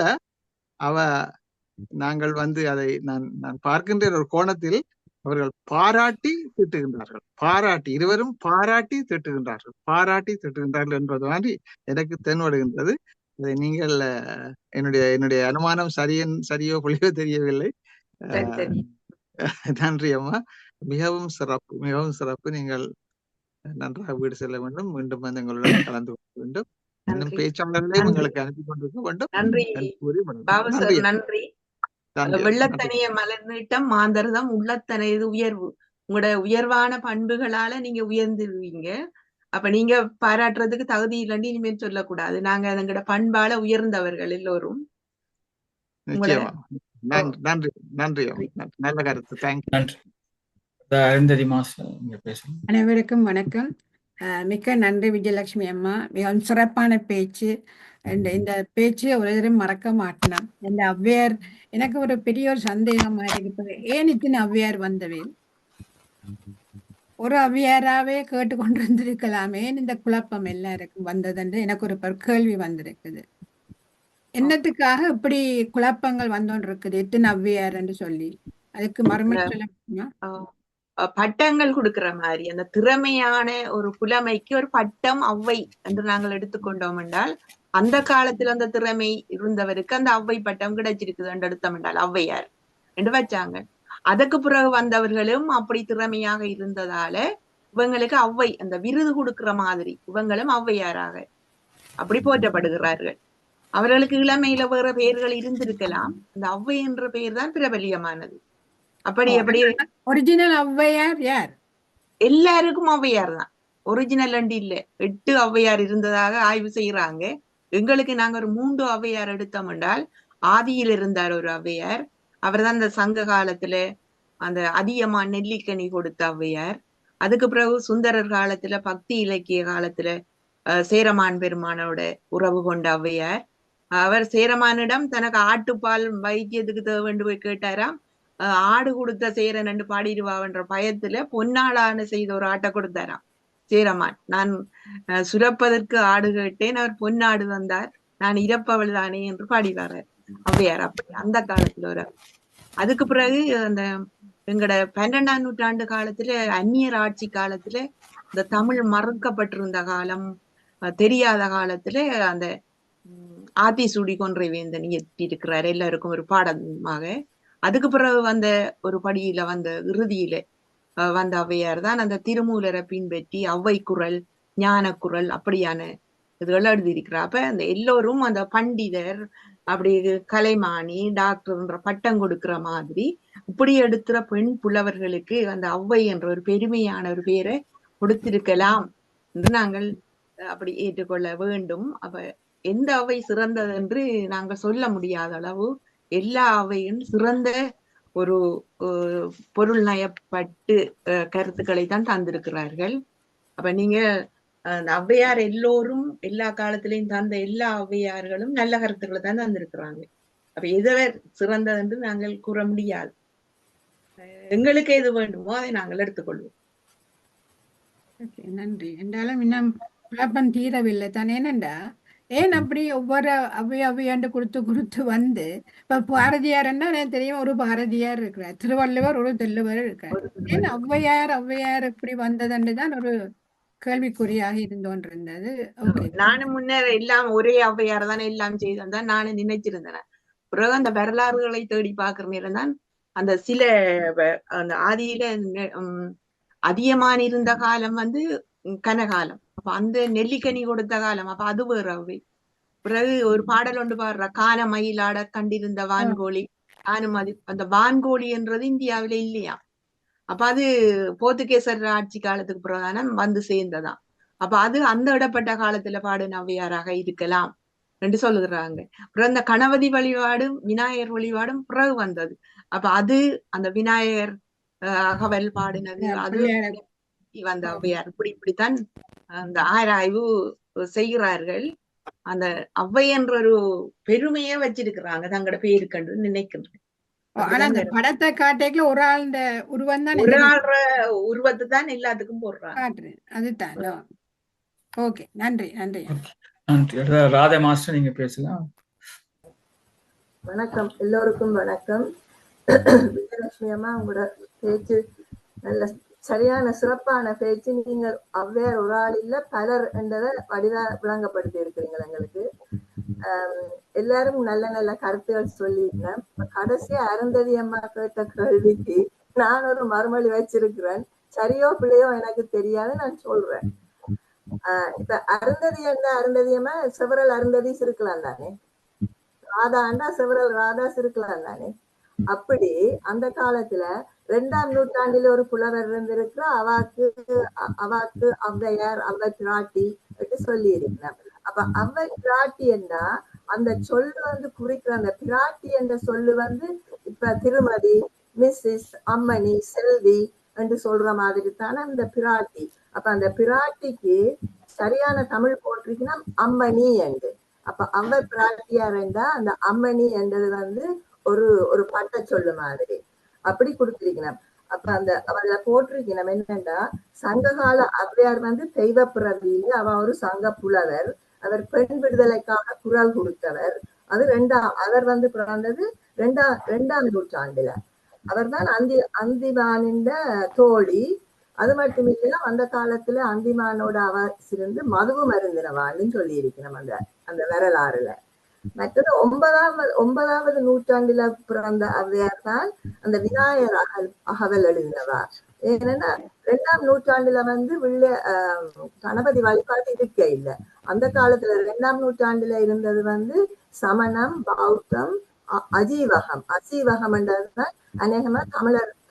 நாங்கள் அதை நான் பார்க்கின்ற ஒரு கோணத்தில் அவர்கள் பாராட்டி திட்டுகின்றார்கள். இருவரும் பாராட்டி திட்டுகின்றார்கள் என்பது மாதிரி எனக்கு தென்படுகின்றது. இதை நீங்கள் என்னுடைய அனுமானம் சரியோ பொழியோ தெரியவில்லை. நன்றி அம்மா. மிகவும் சிறப்பு. நீங்கள் நன்றாக வீடு செல்ல வேண்டும். மீண்டும் எங்களுடன் கலந்து கொள்ள வேண்டும். இன்னும் பேச்சாளர்களையும் உங்களுக்கு அனுப்பி கொண்டிருக்க வேண்டும். நன்றி. வெள்ளத்தனைய மலர் நீட்டம் மாந்தர்தம் உள்ளத்தனைது உயர்வு. உங்களோட உயர்வான பண்புகளால நீங்க உயர்ந்துருவீங்க. அப்ப நீங்க பாராட்டுறதுக்கு தகுதி இல்லைன்னு இனிமேல் சொல்லக்கூடாது. நாங்க எங்களோட பண்பால உயர்ந்தவர்கள் எல்லோரும். நன்றி. நல்ல கருத்து. தேங்க்யூ. நன்றி. அனைவருக்கும் வணக்கம். மிக்க நன்றி விஜயலட்சுமி அம்மா, மிகவும் சிறப்பான பேச்சு. இந்த பேச்சு ஒரு தடவை மறக்க மாட்டேன். இந்த ஔவையார் எனக்கு ஒரு பெரிய ஒரு சந்தேகமா இருக்குது, ஏன் இத்தனை ஔவையார் வந்தவே? ஒரு ஔவையாராவே கேட்டுக்கொண்டு இருந்திருக்கலாமே, இந்த குழப்பம் எல்லாருக்கும் வந்ததுன்னு எனக்கு ஒரு கேள்வி வந்திருக்குது. என்னத்துக்காக இப்படி குழப்பங்கள் வந்தோன்னு இருக்குது, எத்தனை ஔவையார் என்று சொல்லி? அதுக்கு மறுமொழி சொல்ல முடியுமா? பட்டங்கள் கொடுக்கிற மாதிரி அந்த திறமையான ஒரு புலமைக்கு ஒரு பட்டம் ஔவை என்று நாங்கள் எடுத்துக்கொண்டோம் என்றால், அந்த காலத்துல அந்த திறமை இருந்தவருக்கு அந்த ஔவை பட்டம் கிடைச்சிருக்குது என்று எடுத்தோம் என்றால் ஔவையார் என்று வச்சாங்க. அதுக்கு பிறகு வந்தவர்களும் அப்படி திறமையாக இருந்ததால இவங்களுக்கு ஔவை அந்த விருது கொடுக்கிற மாதிரி இவங்களும் ஔவையாராக அப்படி போற்றப்படுகிறார்கள். அவர்களுக்கு இளமையில வேற பெயர்கள் இருந்திருக்கலாம், அந்த ஔவை என்ற பெயர் தான் பிரபலியமானது. அப்படி எப்படி ஒரிஜினல் ஔவையார் யார்? எல்லாருக்கும் ஔவையார் தான், ஒரிஜினல் அண்டி இல்ல. 8 ஔவையார் இருந்ததாக ஆய்வு செய்யறாங்க. எங்களுக்கு நாங்க ஒரு 3 ஔவையார் எடுத்தோம் என்றால், ஆதியில் இருந்தார் ஒரு ஔவையார், அவர் தான் அந்த சங்க காலத்துல அந்த அதிகமா நெல்லிக்கனி கொடுத்த ஔவையார். அதுக்கு பிறகு சுந்தரர் காலத்துல பக்தி இலக்கிய காலத்துல சேரமான் பெருமானோட உறவு கொண்ட ஔவையார். அவர் சேரமானிடம் தனக்கு ஆட்டுப்பால் வைத்தியத்துக்கு தேவைன்னு போய் கேட்டாராம். ஆடு கொடுத்த சேரன் என்று பாடிடுவான்ற பயத்துல பொன்னாளான செய்த ஒரு ஆட்டை கொடுத்தாராம் சேரமான். நான் சுரப்பதற்கு ஆடு கேட்டேன், அவர் பொன்னாடு வந்தார், நான் இறப்பவள் தானே என்று பாடிவார் ஔவையார். அப்படி அந்த காலத்துல ஒரு. அதுக்கு பிறகு அந்த எங்கட 12ஆம் நூற்றாண்டு காலத்துல அந்நியர் ஆட்சி காலத்துல இந்த தமிழ் மறுக்கப்பட்டிருந்த காலம், தெரியாத காலத்துல அந்த ஆத்திசூடி கொன்றை வேந்தன் இயற்றி இருக்கிறார் எல்லாருக்கும் ஒரு பாடமாக. அதுக்கு பிறகு வந்த ஒரு படியில வந்த இறுதியில வந்த ஔவையார் தான் அந்த திருமூலரை பின்பற்றி ஔவை குறள், ஞான குறள் அப்படியான இதுகள் எழுதியிருக்கிறார். அப்ப அந்த எல்லோரும் அந்த பண்டிதர் அப்படி கலைமானி டாக்டர்ன்ற பட்டம் கொடுக்கிற மாதிரி இப்படி எடுக்கிற பெண் புலவர்களுக்கு அந்த ஔவை என்ற ஒரு பெருமையான ஒரு பெயரை கொடுத்திருக்கலாம் என்று நாங்கள் அப்படி ஏற்றுக்கொள்ள வேண்டும். அப்ப எந்த ஔவை சிறந்தது என்று நாங்கள் சொல்ல முடியாத அளவு எல்லா அவையும் சிறந்த ஒரு பொருள் நயப்பட்டு கருத்துக்களை தான் தந்திருக்கிறார்கள். அப்ப நீங்க ஔவையார் எல்லோரும் எல்லா காலத்திலையும் தந்த எல்லா ஔவையார்களும் நல்ல கருத்துக்களை தான் தந்திருக்கிறாங்க. அப்ப எதை சிறந்தது என்று நாங்கள் கூற முடியாது. எங்களுக்கு எது வேண்டுமோ அதை நாங்கள் எடுத்துக்கொள்வோம். நன்றி. என்றாலும் இன்னும் குழப்பம் தீரவில்லை தான். ஏனென்றா ஏன் அப்படி ஒவ்வொரு ஔவையாண்டு கொடுத்து வந்து இப்ப பாரதியார் என்ன எனக்கு தெரியும், ஒரு பாரதியார் இருக்கிறார், திருவள்ளுவர் ஒரு தெல்லுவர் இருக்கிறார். ஏன் ஔவையார் இப்படி வந்ததுன்னு தான் ஒரு கேள்விக்குறியாக இருந்தோன்றிருந்தது. நானும் முன்னர் எல்லாம் ஒரே ஔவையார் தானே எல்லாம் செய்தான் நானும் நினைச்சிருந்தேன். பிறகு அந்த வரலாறுகளை தேடி பார்க்கிற நேரம் தான் அந்த சில அந்த ஆதியில அதிகமான இருந்த காலம் வந்து கனகாலம், அப்ப அந்த நெல்லிக்கனி கொடுத்த காலம், அப்ப அது வேற அவை. பிறகு ஒரு பாடல் ஒன்று பாடுற கான மயிலாட கண்டிருந்த வான்கோழி, காணும் அது அந்த வான்கோழி என்றது இந்தியாவில இல்லையா. அப்ப அது போர்த்துகேசர் ஆட்சி காலத்துக்கு பிறகுதான வந்து சேர்ந்ததாம். அப்ப அது அந்த இடப்பட்ட காலத்துல பாடின ஔவையாராக இருக்கலாம் என்று சொல்லுகிறாங்க. அப்புறம் இந்த கணபதி வழிபாடும் விநாயகர் வழிபாடும் பிறகு வந்தது. அப்ப அது அந்த விநாயகர் அகவல் பாடினது அது வந்த ஔவையார். இப்படித்தான் அந்த ஆராய்வு செய்கிறார்கள். அந்த ஔவை என்ற ஒரு பெருமையை வச்சிருக்கிறாங்க தங்களோட பேருக்கன்று நினைக்கின்றேன். படத்தை காட்டிக்கல ஒரு ஆள் உருவம் தான், ஒரு ஆள் உருவத்தை தான் எல்லாத்துக்கும் போடுறாங்க. அதுதான். ஓகே, நன்றி நன்றி நன்றி. ராதா மாஸ்டர் நீங்க பேசலாம். வணக்கம், எல்லோருக்கும் வணக்கம். விஜயலட்சுமி அம்மா, உங்களோட பேச்சு நல்ல சரியான சிறப்பான பேச்சு. நீங்கள் ஔவையார் ஒரு ஆள் இல்ல பலர் என்றதை வடிவா விளங்கப்படுத்தி இருக்கிறீங்க எங்களுக்கு. எல்லாரும் நல்ல நல்ல கருத்துகள் சொல்லியிருந்தேன். கடைசியா அருந்ததி அம்மா கேட்ட கேள்விக்கு நான் ஒரு மறுமொழி வச்சிருக்கிறேன். சரியோ பிள்ளையோ எனக்கு தெரியாது, நான் சொல்றேன். இப்ப அருந்ததி அருந்ததியம்மா செவரல் அருந்ததிஸ் இருக்கலாம் தானே, ராதாண்டா செவரல் ராதாஸ் இருக்கலாம் தானே. அப்படி அந்த காலத்துல 2ஆம் நூற்றாண்டில ஒரு புலவர் இருந்திருக்கிற அவாக்கு ஔவையார் அவ்வை பிராட்டி என்று சொல்லி இருக்கிறார். அப்ப அவ்வை பிராட்டி என்றா அந்த சொல்லு வந்து குறிக்கிற அந்த பிராட்டி என்ற சொல்லு வந்து இப்ப திருமதி, மிஸ்ஸஸ், அம்மணி, செல்வி என்று சொல்ற மாதிரி தானே அந்த பிராட்டி. அப்ப அந்த பிராட்டிக்கு சரியான தமிழ் போட்டிருக்குன்னா அம்மணி என்று. அப்ப அவ பிராட்டியா இருந்தா அந்த அம்மணி என்றது வந்து ஒரு ஒரு பட்ட சொல்லு மாதிரி அப்படி கொடுத்திருக்கணும். அப்ப அந்த அவள போட்டிருக்கணும் என்னன்னா, சங்ககால ஔவையார் வந்து தெய்வ பிறவியிலே அவ ஒரு சங்க புலவர், அவர் பெண் விடுதலைக்காக குரல் கொடுத்தவர். அது அவர் வந்து பிறந்தது ரெண்டாம் நூற்றாண்டுல. அவர் தான் அந்திமானின் தோழி. அது மட்டும் இல்லையா, அந்த காலத்துல அந்திமானோட அவர் சிறந்து மதுவும் அருந்தினவான்னு சொல்லி இருக்கணும் அந்த வரலாறுல. மற்றது 9வது நூற்றாண்டுல பிறந்த ஔவையார் தான் அந்த விநாயகர் அகவல் எழுதினவா. ஏன்னா 2ஆம் நூற்றாண்டுல வந்து கணபதி வழிபாடு இருக்க இல்லை. அந்த காலத்துல 2ஆம் நூற்றாண்டுல இருந்தது வந்து சமணம், பௌத்தம், அஜீவகம். அசீவகம் என்றதுதான் அநேகமா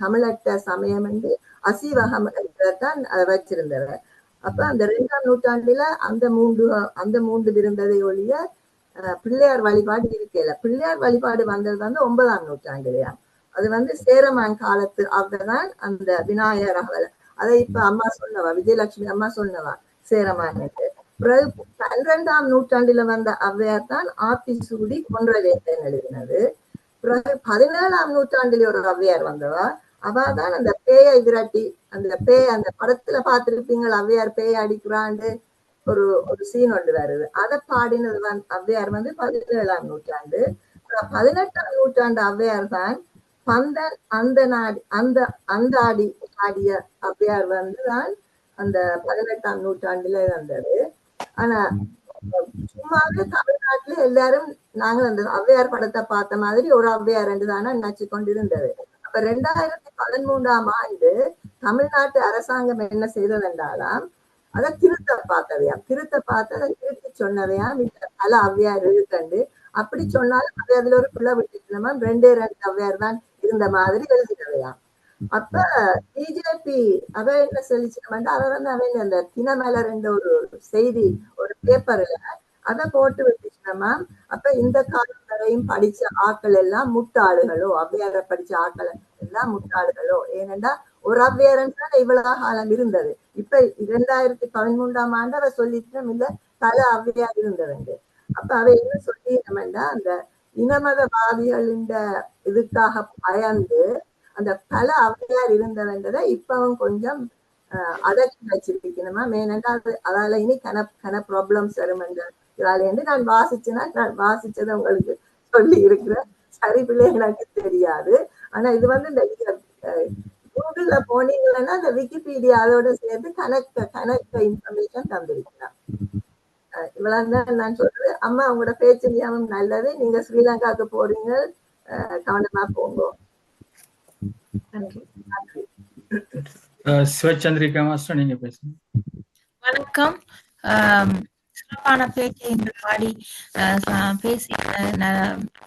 தமிழட்ட சமயம் என்று அசீவகம் என்றதான் வச்சிருந்தவர். அப்ப அந்த 2ஆம் நூற்றாண்டுல அந்த மூன்று இருந்ததை ஒழிய பிள்ளையார் வழிபாடு இருக்கல. பிள்ளையார் வழிபாடு வந்தது வந்து 9ஆம் நூற்றாண்டுலயா. அது வந்து சேரமான் காலத்து அவதான் அந்த விநாயகர் அகவல். அதை இப்ப அம்மா சொன்னவா, விஜயலட்சுமி அம்மா சொன்னவா சேரமான். பிறகு 12ஆம் நூற்றாண்டுல வந்த ஔவையார் தான் ஆத்தி சூடி கொன்றவேந்தன் எழுதினது. பிறகு 17ஆம் நூற்றாண்டுல ஒரு ஔவையார் வந்தவா, அவதான் அந்த பேயை விரட்டி அந்த படத்துல பார்த்திருப்பீங்கள், ஔவையார் பேயை அடிக்கிறாண்டு ஒரு சீன் ஒன்று வருது. அதை பாடினது ஔவையார் வந்து 17ஆம் நூற்றாண்டு. 18ஆம் நூற்றாண்டு ஔவையார் தான் பந்தன் அந்தாடி ஆடிய ஔவையார் வந்து தான் அந்த 18ஆம் நூற்றாண்டுல வந்தது. ஆனா சும்மாவே தமிழ்நாட்டுல எல்லாரும் நாங்கள் அந்த ஔவையார் படத்தை பார்த்த மாதிரி ஒரு ஔவையார் என்று தானே நினைச்சு கொண்டிருந்தது. அப்ப 2013ஆம் ஆண்டு தமிழ்நாட்டு அரசாங்கம் என்ன செய்ததென்றாலாம், அதை திருத்த பார்த்தவையாம். அதை திருத்தி சொன்னவையாம். இந்த பல ஔவையார் இருக்கண்டு அப்படி சொன்னாலும் அது அதுல ஒரு பிள்ளை விட்டுக்கணுமா, 2 ஔவையார் தான் இருந்த மாதிரி எழுதினவையாம். அப்ப பிஜேபி அவ என்ன சொல்லிச்சுன்னா, அவ வந்து அவன் அந்த தினமலர் என்ற ஒரு செய்தி ஒரு பேப்பர்ல அதை போட்டு விட்டுச்சுனமா. அப்ப இந்த காலம் வரையும் படிச்ச ஆக்கள் எல்லாம் முட்டாளுகளோ, ஔவையாரை படிச்ச ஆக்கள் எல்லாம் முட்டாளுகளோ. ஏனென்றா ஒரு ஔவையாரன் தான் இவ்வளவு காலம் இருந்தது. இப்ப 2013ஆம் ஆண்டு அவ சொல்லிட்டு இல்ல பல ஔவையார் இருந்ததுண்டு. அப்ப அவ என்ன சொல்லிட்டோம்னா, அந்த இனமதவாதிகளின் இதுக்காக பயந்து அந்த பல ஔவையார் இருந்ததுன்றதை இப்பவும் கொஞ்சம் அடக்கி வச்சிருக்கணுமா. மேனண்டா அதால இனி கன ப்ராப்ளம்ஸ் வரும் என்று நான் வாசிச்சதை உங்களுக்கு சொல்லி இருக்கிறேன். சரி பிள்ளை எனக்கு தெரியாது. ஆனா இது வந்து இந்த கூகுள்ல போனீங்கன்னா அந்த விக்கிபீடியா அதோட சேர்த்து கணக்க இன்ஃபர்மேஷன் தந்திருக்கிறான். இவ்வளவுதான் நான் சொல்றது. அம்மா உங்களோட பேச்சு நியமம் நல்லது. நீங்க ஸ்ரீலங்காவுக்கு போறீங்க, கவனமா போங்க. நன்றி. சிவச்சந்திரிகா மாஸ்டர், நீங்க பேசுங்க. வணக்கம். சிறப்பான பேச்சை இன்று பாடி பேசி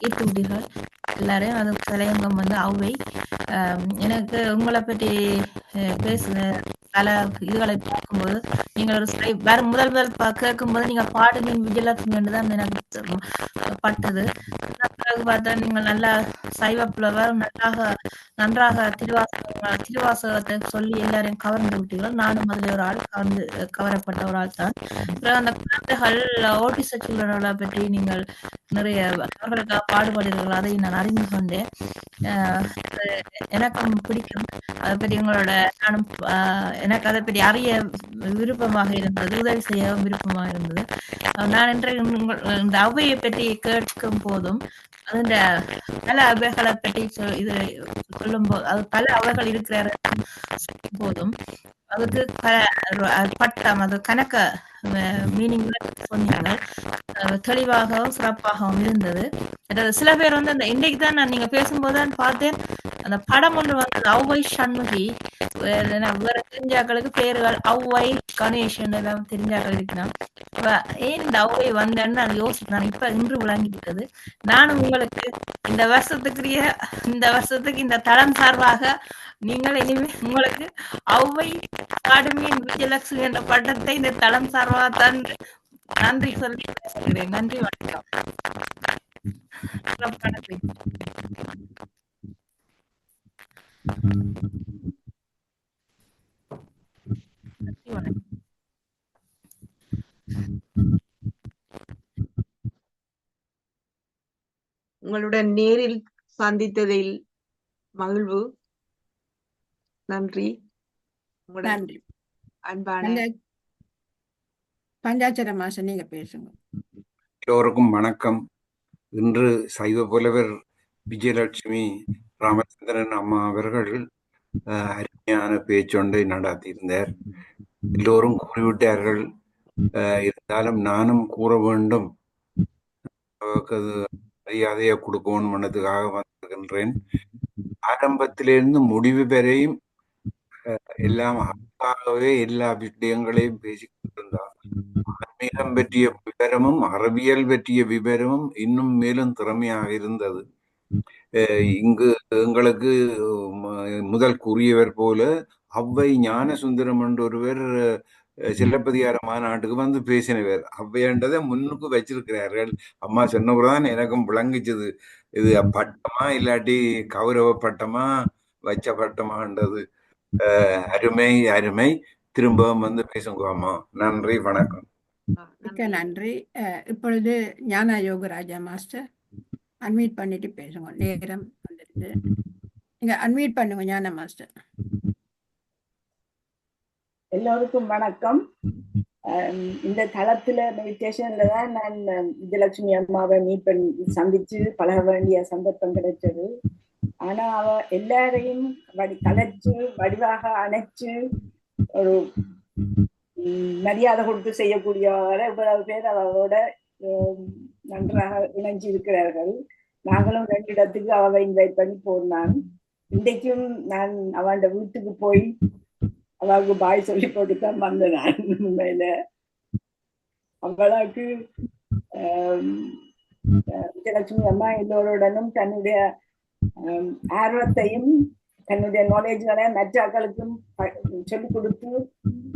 ஈர்த்து விட்டீர்கள் எல்லாரையும். அது தலையங்கம் வந்து ஔவை. எனக்கு உங்களை பற்றி பல இதுகளை பார்க்கும்போது நீங்கள் ஒரு முதல் கேட்கும்போது நீங்க பாடுங்க விஜயலட்சுமி என்றுதான் எனக்கு பட்டது. பிறகு பார்த்தா நீங்கள் நல்லா சைவ புலவர், நன்றாக திருவாசகத்தை சொல்லி எல்லாரையும் கவர்ந்து விட்டீர்கள். நானும் அதில் ஒரு ஆள் கவரப்பட்ட ஒரு ஆள் தான். பிறகு அந்த குழந்தைகள் ஓட்டிச சில்ட்ரனை பற்றி நீங்கள் நிறைய அவர்களுக்காக பாடுபடுகிறீர்கள், அதை நான் அறிந்து கொண்டேன். எனக்கும் பிடிக்கும். அதை பற்றி நானும் எனக்கு அதை பற்றி அறிய விருப்பமாக இருந்தது, உதவி செய்ய விருப்பமாக இருந்தது. நான் இந்த ஔவையை பற்றி கேட்கும் போதும் அந்த பல அவைகளை பற்றி இது சொல்லும் போது, அது பல அவைகள் இருக்கிற போதும் அதுக்கு பட்டம், அது கணக்க மீனிங்ல சொன்னீங்க. தெளிவாகவும் சிறப்பாகவும் இருந்தது. சில பேர் வந்து அந்த இன்னைக்கு தான் நான் நீங்க பேசும்போதுதான் பார்த்தேன், அந்த படம் ஒன்று வந்தது, ஔவை சண்முகி. வேற தெரிஞ்சாக்களுக்கு பேருகள் ஔவை கணேசன் எல்லாம் தெரிஞ்சாக்கள் இருக்கிறான். ஏன் இந்த ஔவை வந்தேன்னு நான் யோசிக்கிறேன். இப்ப இன்று விளங்கிட்டது. நானும் உங்களுக்கு இந்த வருஷத்துக்கு இந்த தளம் சார்பாக நீங்கள் இனிமே உங்களுக்கு ஔவை அகாடமியின் விஜயலட்சுமி என்ற பட்டத்தை இந்த தளம் சார்பாக தான் நன்றி சொல்லி பேசுகிறேன். நன்றி, வணக்கம். நன்றி, வணக்கம். உங்களுடன் நேரில் சந்தித்ததில் மகிழ்வு. நன்றி. உங்களுடன் நன்றி. அன்பான பஞ்சாட்சர மாசம் நீங்க பேசுங்க. எல்லோருக்கும் வணக்கம். இன்று சைவ புலவர் விஜயலட்சுமி ராமச்சந்திரன் அம்மா அவர்கள் அருமையான பேச்சொன்றை நடாத்தியிருந்தார். எல்லோரும் கூறிவிட்டார்கள். இருந்தாலும் நானும் கூற வேண்டும், மரியாதையை கொடுக்கணும் மனதுக்காக வந்திருக்கின்றேன். ஆரம்பத்திலிருந்து முடிவு வரையும் எல்லாம் அழகாகவே எல்லா விஷயங்களையும் பேசிக்கொண்டிருந்தார். ஆன்மீகம் பற்றிய விவரமும் அறிவியல் பற்றிய விவரமும் இன்னும் மேலும் திறமையாக இருந்தது. இங்கு எங்களுக்கு முதல் கூறியவர் போல அவ்வை ஞான சுந்தரம் என்ற ஒருவர் சிலப்பதிகார மாநாட்டுக்கு வந்து பேசினவர். அவ்வையன்றதை முன்னுக்கு வச்சிருக்கிறார்கள். அம்மா சொன்னவர்தான் எனக்கும் விளங்கிச்சது, இது பட்டமா இல்லாட்டி கௌரவ பட்டமா வச்ச பட்டமான்றது. அருமை அருமை. திரும்பவும் வந்து பேசுங்க அம்மா. நன்றி, வணக்கம். மிக்க நன்றி. இப்பொழுது ஞான யோகராஜா மாஸ்டர் அன்மியூட் பண்ணிட்டு பேசுங்க. நேரம் வந்துடுது, நீங்க அன்மியூட் பண்ணுங்க ஞான மாஸ்டர். எல்லோருக்கும் வணக்கம். இந்த தளத்துல மெடிடேஷன்ல தான் நான் விஜயலட்சுமி அம்மாவை சந்திச்சு பழக வேண்டிய சந்தர்ப்பம் கிடைச்சது. ஆனா அவ எல்லாரையும் கலைச்சு வடிவாக அணைச்சு ஒரு மரியாதை கொடுத்து செய்யக்கூடியவரை இவ்வளவு பேர் அவரோட நன்றாக இணைஞ்சு இருக்கிறார்கள். நாங்களும் 2 இடத்துக்கு அவளை இன்வைட் பண்ணி போனான். இன்றைக்கும் நான் அவளோட வீட்டுக்கு போய் அவளுக்கு பாய் சொல்லி போட்டுதான் வந்தேன். நான் உண்மையில அவளுக்கு விஜயலட்சுமி அம்மா எல்லோருடனும் தன்னுடைய ஆர்வத்தையும் தன்னுடைய நாலேஜ்களை மற்றாக்களுக்கும் சொல்லிக் கொடுத்து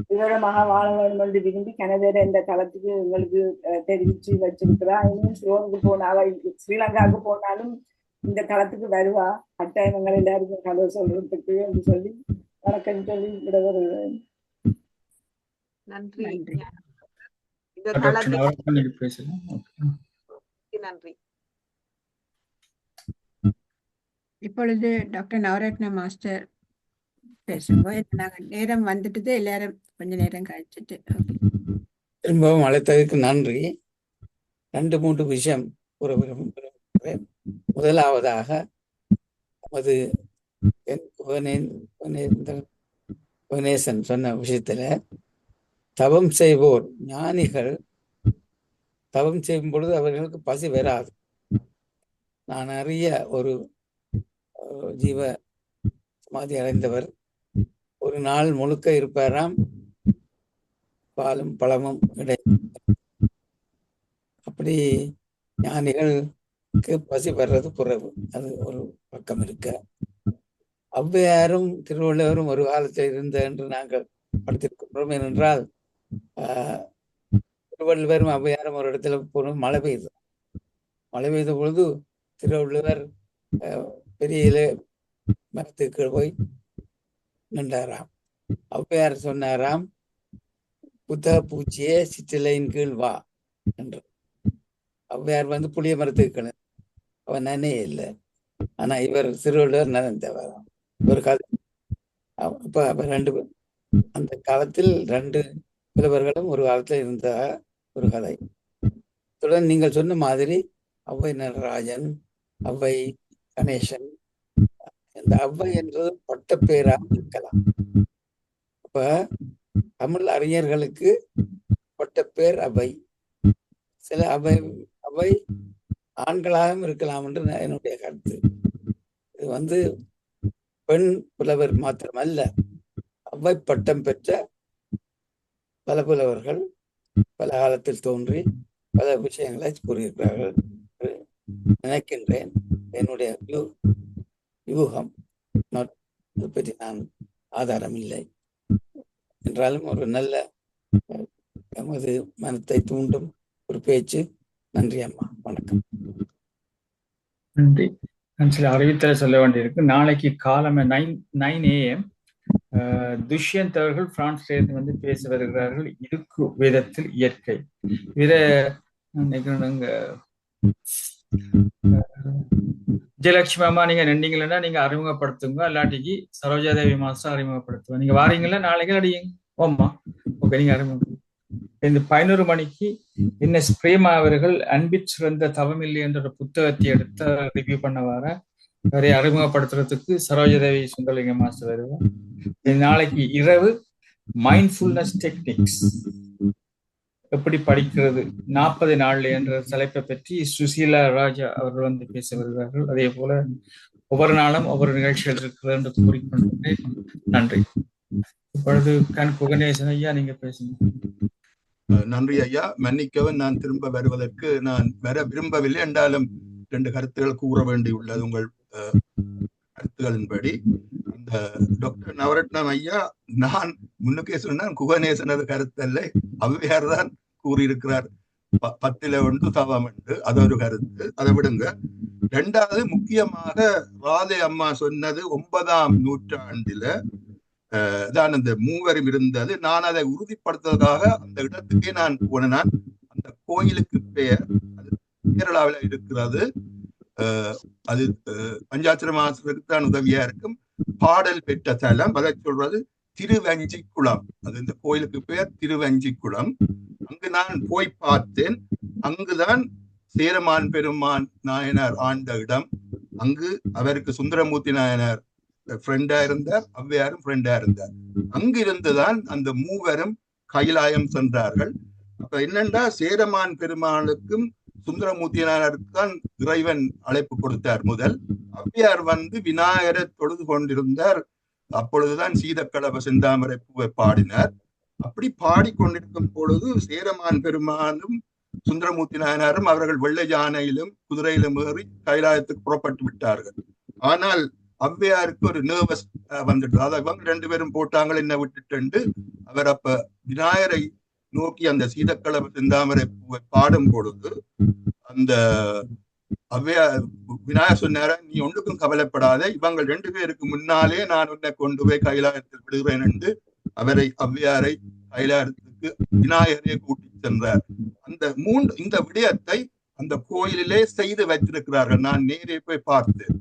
விவரமாக வாழ வேண்டும் என்று விரும்பி கனவேற இந்த தளத்துக்கு எங்களுக்கு தெரிவிச்சு வச்சிருக்கிறா. இன்னும் சிலோனுக்கு போனாவா, ஸ்ரீலங்காவுக்கு போனாலும் இந்த தளத்துக்கு வருவா. கட்டாயங்கள் எல்லாருக்கும் கதை சொல்றதுக்கு என்று சொல்லி வணக்கம் சொல்லி விட வருவேன். நன்றி. நன்றி. இப்பொழுது டாக்டர் நவரத்ன மாஸ்டர் பேசுங்க. நாங்கள் நேரம் வந்துட்டு எல்லாரும் கொஞ்ச நேரம் கழிச்சுட்டு திரும்பவும் அழைத்ததுக்கு நன்றி. 2-3 விஷயம் கூற விரும்புகிறேன். முதலாவதாக நமது புவனேசன் சொன்ன விஷயத்துல தவம் செய்வோர் ஞானிகள் தவம் செய்யும் பொழுது அவர்களுக்கு பசி வராது. நான் அறிய ஒரு ஜீவ சமாதி அடைந்தவர் ஒரு நாள் முழுக்க இருப்பாராம், பாலும் பழமும் கிடையாது. அப்படி ஞானிகளுக்கு பசி வர்றது குறைவு. அது ஒரு பக்கம் இருக்க, ஔவையாரும் திருவள்ளுவரும் ஒரு காலத்தில் இருந்த என்று நாங்கள் படித்திருக்கின்றோம். ஏனென்றால் திருவள்ளுவரும் ஔவையாரும் ஒரு இடத்துல போனோம், மழை பெய்யுது. மழை பெய்த பொழுது திருவள்ளுவர் பெரிய மரத்துக்கு போய் நின்றாராம். ஔவையார் சொன்னாராம், புத்தக பூச்சியே சிற்றிலையின் கீழ் வா என்று. ஔவையார் வந்து புளிய மரத்துக்கு அவன் நனையே இல்லை. ஆனா இவர் திருவள்ளுவர் நனைந்தவராம். ஒரு கதை. அப்ப 2 அந்த காலத்தில் 2 புலவர்களும் ஒரு காலத்தில் இருந்த ஒரு கதை. இத்துடன் நீங்கள் சொன்ன மாதிரி ஔவை நடராஜன், ஔவை கணேசன், இந்த ஔவை என்றது பட்ட பேராக இருக்கலாம். அப்ப தமிழ் அறிஞர்களுக்கு பட்ட பேர் ஔவை. சில ஔவை ஆண்களாகவும் இருக்கலாம் என்று என்னுடைய கருத்து. இது வந்து பெண் புலவர் மாத்திரமல்ல, ஔவை பட்டம் பெற்ற பல புலவர்கள் பல காலத்தில் தோன்றி பல விஷயங்களை கூறியிருக்கிறார்கள் நினைக்கின்றேன். என்னுடைய யூகம் பற்றி நான் ஆதாரம் இல்லை என்றாலும் ஒரு நல்ல நமது மனத்தை தூண்டும் ஒரு பேச்சு. நன்றி அம்மா, வணக்கம். நன்றி. நான் சில அறிவித்தலை சொல்ல வேண்டியிருக்கு. நாளைக்கு காலமே 9 AM துஷ்யந்த் அவர்கள் பிரான்ஸ்லேருந்து வந்து பேச வருகிறார்கள். இருக்கு வேதத்தில் இயற்கை. இத நினைக்கிறேன் விஜயலட்சுமி அம்மா நீங்க நின்றீங்களா நீங்க அறிமுகப்படுத்துங்க, இல்லாட்டிக்கு சரோஜாதேவி மாஸ்டர் அறிமுகப்படுத்துவோம். நீங்க வாரீங்களா நாளைக்கு அடிங்க? ஓம்மா ஓகே, நீங்க அறிமுகம். இந்த 11 மணிக்கு என்எஸ் பிரேமா அவர்கள் அன்பிற் சிறந்த தவமில்லை என்ற ஒரு புத்தகத்தை எடுத்து ரிவ்யூ பண்ண வர அவரை அறிமுகப்படுத்துறதுக்கு சரோஜாதேவி சுந்தரலிங்க மாஸ்டர் வருவோம். நாளைக்கு இரவு மைண்ட்ஃபுல்னஸ் டெக்னிக்ஸ் எப்படி படிக்கிறது 40 நாள்ல என்ற தலைப்பை பற்றி சுசீலா ராஜா அவர்கள் வந்து பேச வருகிறார்கள். அதே போல ஒவ்வொரு நாளும் ஒவ்வொரு நிகழ்ச்சிகள் இருக்கிறது என்று கூறிக்கொண்டேன். நன்றி. இப்பொழுது குகணேசன் ஐயா நீங்க பேசுங்க. நன்றி ஐயா. மன்னிக்கவும், நான் திரும்ப வருவதற்கு நான் வர விரும்பவில்லை என்றாலும் 2 கருத்துக்கள் கூற வேண்டியுள்ளது. உங்கள் கருத்துகளின்படி இந்த டாக்டர் நவரத்னம் ஐயா, நான் முன்னுக்கே சொன்னேன் குகணேசனது கருத்தல்ல, ஔவையார் தான் கூறியிருக்கிறார் 10ல் 1 தவம் என்று. அது ஒரு கருத்து, அதை விடுங்க. 2வது முக்கியமாக ராதே அம்மா சொன்னது 9ஆம் நூற்றாண்டில தான் அந்த மூவரும் இருந்தது. நான் அதை உறுதிப்படுத்துவதற்காக அந்த இடத்துக்கே நான் போனேன். அந்த கோயிலுக்கு பெயர் அது கேரளாவில் இருக்கிறது. அது பஞ்சாட்சர மாசத்துக்கு தான் உதவியா இருக்கும். பாடல் பெற்ற தலம், அதை சொல்றது திருவஞ்சிக்குளம். அது இந்த கோயிலுக்கு பெயர் திருவஞ்சிக்குளம். அங்கு நான் போய் பார்த்தேன். அங்குதான் சேரமான் பெருமான் நாயனார் ஆண்ட இடம். அங்கு அவருக்கு சுந்தரமூர்த்தி நாயனார் ஃப்ரெண்டா இருந்தார், ஔவையாரும் ஃப்ரெண்டா இருந்தார். அங்கிருந்துதான் அந்த மூவரும் கைலாயம் சென்றார்கள். அப்ப என்னண்டா, சேரமான் பெருமானுக்கும் சுந்தரமூர்த்தி நாயனாருக்கு தான் இறைவன் அழைப்பு கொடுத்தார் முதல். ஔவையார் வந்து விநாயகரை தொழுது கொண்டிருந்தார். அப்பொழுதுதான் சீதக்கலவ செந்தாமரை பூவை பாடினார். அப்படி பாடிக்கொண்டிருக்கும் பொழுது சேரமான் பெருமானும் சுந்தரமூர்த்தி நாயனாரும் அவர்கள் வெள்ளை யானையிலும் குதிரையிலும் ஏறி கைலாயத்துக்கு புறப்பட்டு விட்டார்கள். ஆனால் ஔவையாருக்கு ஒரு நர்வஸ் வந்துட்டு, அதை இவங்க 2 பேரும் போட்டாங்க என்ன விட்டுட்டு அவர் அப்ப விநாயகரை நோக்கி அந்த சீதக்கலவ செந்தாமரை பூவை பாடும் பொழுது அந்த ஔவையார் விநாயகர் சொன்னார, நீ ஒன்றுக்கும் கவலைப்படாத, இவங்க 2 பேருக்கு முன்னாலே நான் உன்னை கொண்டு போய் கைலாயத்தில் விடுகிறேன் என்று அவரை ஔவையாரை கைலாயத்துக்கு விநாயகரே கூட்டி சென்றார். இந்த விடயத்தை அந்த கோயிலிலே செய்து வைத்திருக்கிறார்கள். நான் நேரே போய் பார்த்தேன்.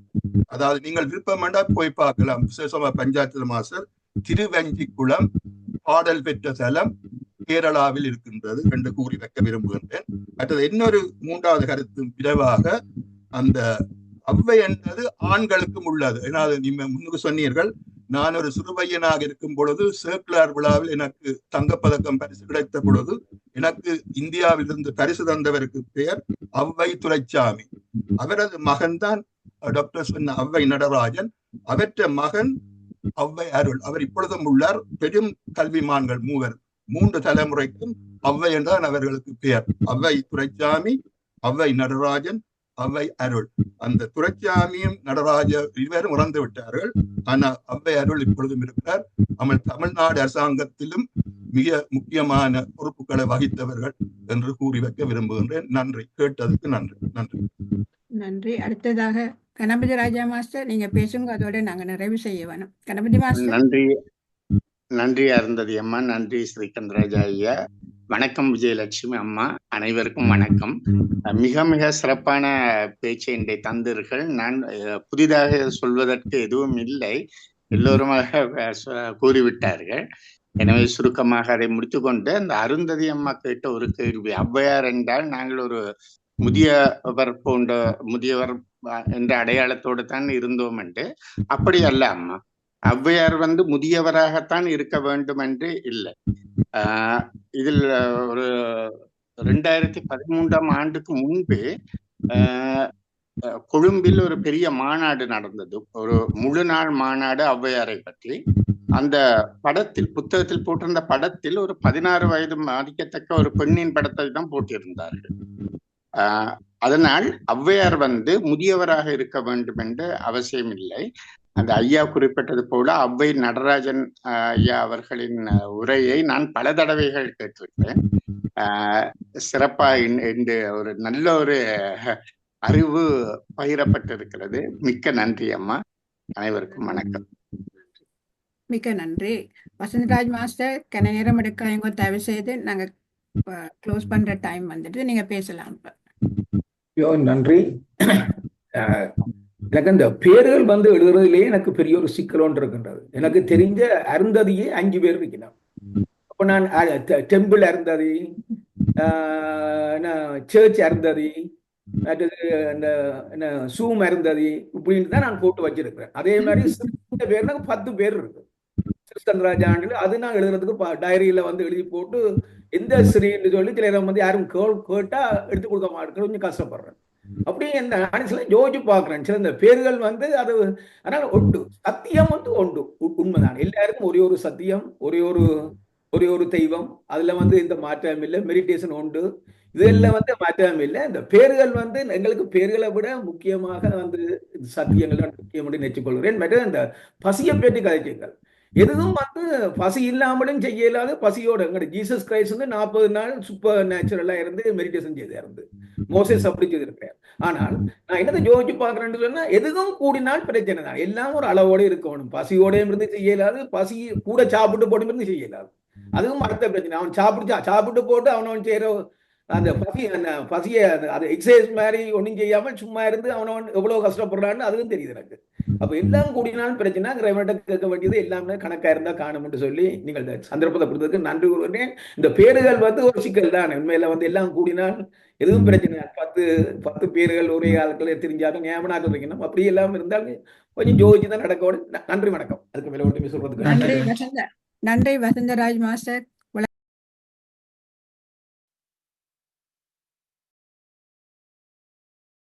அதாவது நீங்கள் விருப்பம் வேண்டாம் போய் பார்க்கலாம். விசேஷமா பஞ்சாட்சர மாஸ்டர் திருவஞ்சிக்குளம் பாடல் பெற்ற தலம் கேரளாவில் இருக்கின்றது என்று கூறி வைக்க விரும்புகின்றேன். மற்றது இன்னொரு 3வது கருத்து விரைவாக, அந்த ஔவை என்பது ஆண்களுக்கும் உள்ளது. ஏன்னா நீங்க முன்னுக்கு சொன்னீர்கள், நான் ஒரு சிறுபையனாக இருக்கும் பொழுது சேர்க்குலார் விழாவில் எனக்கு தங்கப்பதக்கம் பரிசு கிடைத்த பொழுது எனக்கு இந்தியாவிலிருந்து பரிசு தந்தவருக்கு பெயர் ஔவை துரைசாமி. அவரது மகன் தான் டாக்டர் சொன்ன ஔவை நடராஜன். அவற்ற மகன் ஔவை அருள். அவர் இப்பொழுதும் உள்ளார். பெரும் கல்விமான்கள் 3 தலைமுறைக்கும் ஔவை என்றான் அவர்களுக்கு பெயர். ஔவை துரைசாமி, ஔவை நடராஜன், ஔவை அருள். அந்த துரைசாமியும் நடராஜ இருவரும் இறந்து விட்டார்கள். ஆனா ஔவை அருள் இப்பொழுதும் இருக்கிறார். தமிழ்நாடு அரசாங்கத்திலும் மிக முக்கியமான பொறுப்புகளை வகித்தவர்கள் என்று கூறி வைக்க விரும்புகின்றேன். நன்றி. கேட்டதுக்கு நன்றி. நன்றி. நன்றி. அடுத்ததாக கணபதி ராஜா மாஸ்டர், நீங்க பேசுங்க, அதோட நாங்க நிறைவு செய்ய வேணும். கணபதி மாஸ்டர். நன்றி அருந்ததி அம்மா. நன்றி ஸ்ரீகந்தராஜா ஐயா. வணக்கம் விஜயலட்சுமி அம்மா. அனைவருக்கும் வணக்கம். மிக மிக சிறப்பான பேச்சை இன்றை தந்தீர்கள். நான் புதிதாக சொல்வதற்கு எதுவும் இல்லை, எல்லோருமாக கூறிவிட்டார்கள். எனவே சுருக்கமாக அதை முடித்துக்கொண்டு, அந்த அருந்ததி அம்மா கேட்ட ஒரு கேள்வி, ஔவையார் என்றால் நாங்கள் ஒரு முதியவர் என்ற அடையாளத்தோடு தான் இருந்தோம் என்று. அப்படி அல்ல அம்மா. ஔவையார் முதியவராகத்தான் இருக்க வேண்டும் என்று இல்லை. இதில் ஒரு 2013ஆம் ஆண்டுக்கு முன்பு கொழும்பில் ஒரு பெரிய மாநாடு நடந்தது, ஒரு முழு நாள் மாநாடு ஔவையாரை பற்றி. அந்த படத்தில், புத்தகத்தில் போட்டிருந்த படத்தில் ஒரு 16 வயது மதிக்கத்தக்க ஒரு பெண்ணின் படத்தை தான் போட்டிருந்தார்கள். அதனால் ஔவையார் முதியவராக இருக்க வேண்டும் என்று அவசியம் இல்லை. அந்த ஐயா குறிப்பிட்டது போல ஔவை நடராஜன் ஐயா அவர்களின் உரையை நான் பல தடவைகள் கேட்டிருக்கிறேன். சிறப்பா இந்த ஒரு நல்ல ஒரு அறிவு பகிரப்பட்டிருக்கிறது. மிக்க நன்றி அம்மா. அனைவருக்கும் வணக்கம். மிக்க நன்றி. வசந்தராஜ் மாஸ்டர், கன நேரம் எடுக்காங்க, தயவு செய்து நாங்க க்ளோஸ் பண்ற டைம் வந்துட்டு நீங்க பேசலாம் இப்ப. நன்றி. எனக்கு இந்த பேர்கள் வந்து எழுதுறதுலேயே எனக்கு பெரிய ஒரு சிக்கல் ஒன்று இருக்கின்றது. எனக்கு தெரிஞ்ச அருந்ததியே 5 பேர் இருக்கணும். அப்போ நான் டெம்பிள் அருந்ததி, சர்ச் அருந்ததி, இந்த சூம் அருந்ததி இப்படின்னு தான் நான் போட்டு வச்சிருக்கிறேன். அதே மாதிரி பேர் எனக்கு 10 பேர் இருக்கு. கிருஷ்ணராஜாண்டு அது நான் எழுதுறதுக்கு டைரியில வந்து எழுதி போட்டு எந்த ஸ்ரீன்னு சொல்லி சில வந்து யாரும் கேட்டா எடுத்து கொடுக்க மாட்டேன், கொஞ்சம் கஷ்டப்படுறேன். அப்படி இந்த ஆனிஸ்லாம் யோசிச்சு பார்க்குறேன். சில இந்த பேர்கள் வந்து அது ஆனால் ஒன்று சத்தியம் வந்து ஒன்று உண்மைதான். எல்லாருக்கும் ஒரே ஒரு சத்தியம், ஒரே ஒரு தெய்வம், அதுல வந்து இந்த மாற்றம் இல்லை. மெடிடேஷன் உண்டு, இதெல்லாம் வந்து மாற்றம் இல்லை. இந்த பேர்கள் வந்து எங்களுக்கு பேர்களை விட முக்கியமாக வந்து சத்தியங்கள் முக்கியம் என்று நினைச்சுக்கொள்கிறேன். மற்ற இந்த பசியை பேட்டி கதைச்சுங்கள் எதுவும் வந்து பசி இல்லாமலும் செய்ய இல்லாத பசியோட எங்க ஜீசஸ் கிரைஸ்ட் வந்து 40 நாள் சூப்பர் நேச்சுரலா இருந்து மெடிடேஷன் செய்து மோசஸ் அப்படி செய்திருக்கிறார். ஆனால் நான் என்னதை யோசிச்சு பாக்குறேன்னு சொன்னா எதுவும் கூடினால் பிரச்சனை தான். எல்லாம் ஒரு அளவோட இருக்கணும். பசியோட இருந்து செய்ய இயலாது, பசி கூட சாப்பிட்டு போட்டு இருந்து செய்ய இயலாது. அதுவும் அடுத்த பிரச்சனை. அவன் சாப்பிட்டு போட்டு அவனவன் செய்யற அந்த பசியை அது எக்ஸசைஸ் மாதிரி ஒன்றும் செய்யாமல் சும்மா இருந்து அவனவன் எவ்வளவு கஷ்டப்படுறான்னு அதுவும் தெரியுது எனக்கு. அப்ப எல்லாம் கூடினாலும் பிரச்சனை, கேட்க வேண்டியது எல்லாமே கணக்கா இருந்தா காணும்னு சொல்லி நீங்கள் சந்தர்ப்பத்தை கொடுத்ததுக்கு நன்றி கூறுகிறேன். இந்த பேர்கள் வந்து ஒரு சிக்கல் தான். உண்மையில வந்து எல்லாம் கூடினால் எதுவும் பிரச்சனை. 10 பேர்கள் ஒரே ஆட்களை தெரிஞ்சாலும் ஞாபகம் வைக்கணும். அப்படி எல்லாம் இருந்தாலும் கொஞ்சம் ஜோதிச்சு தான் நடக்க. நன்றி, வணக்கம். அதுக்கு மேல ஒன்றுமே சொல்றதுக்கு நன்றி வசந்தராஜ் மாஸ்டர்.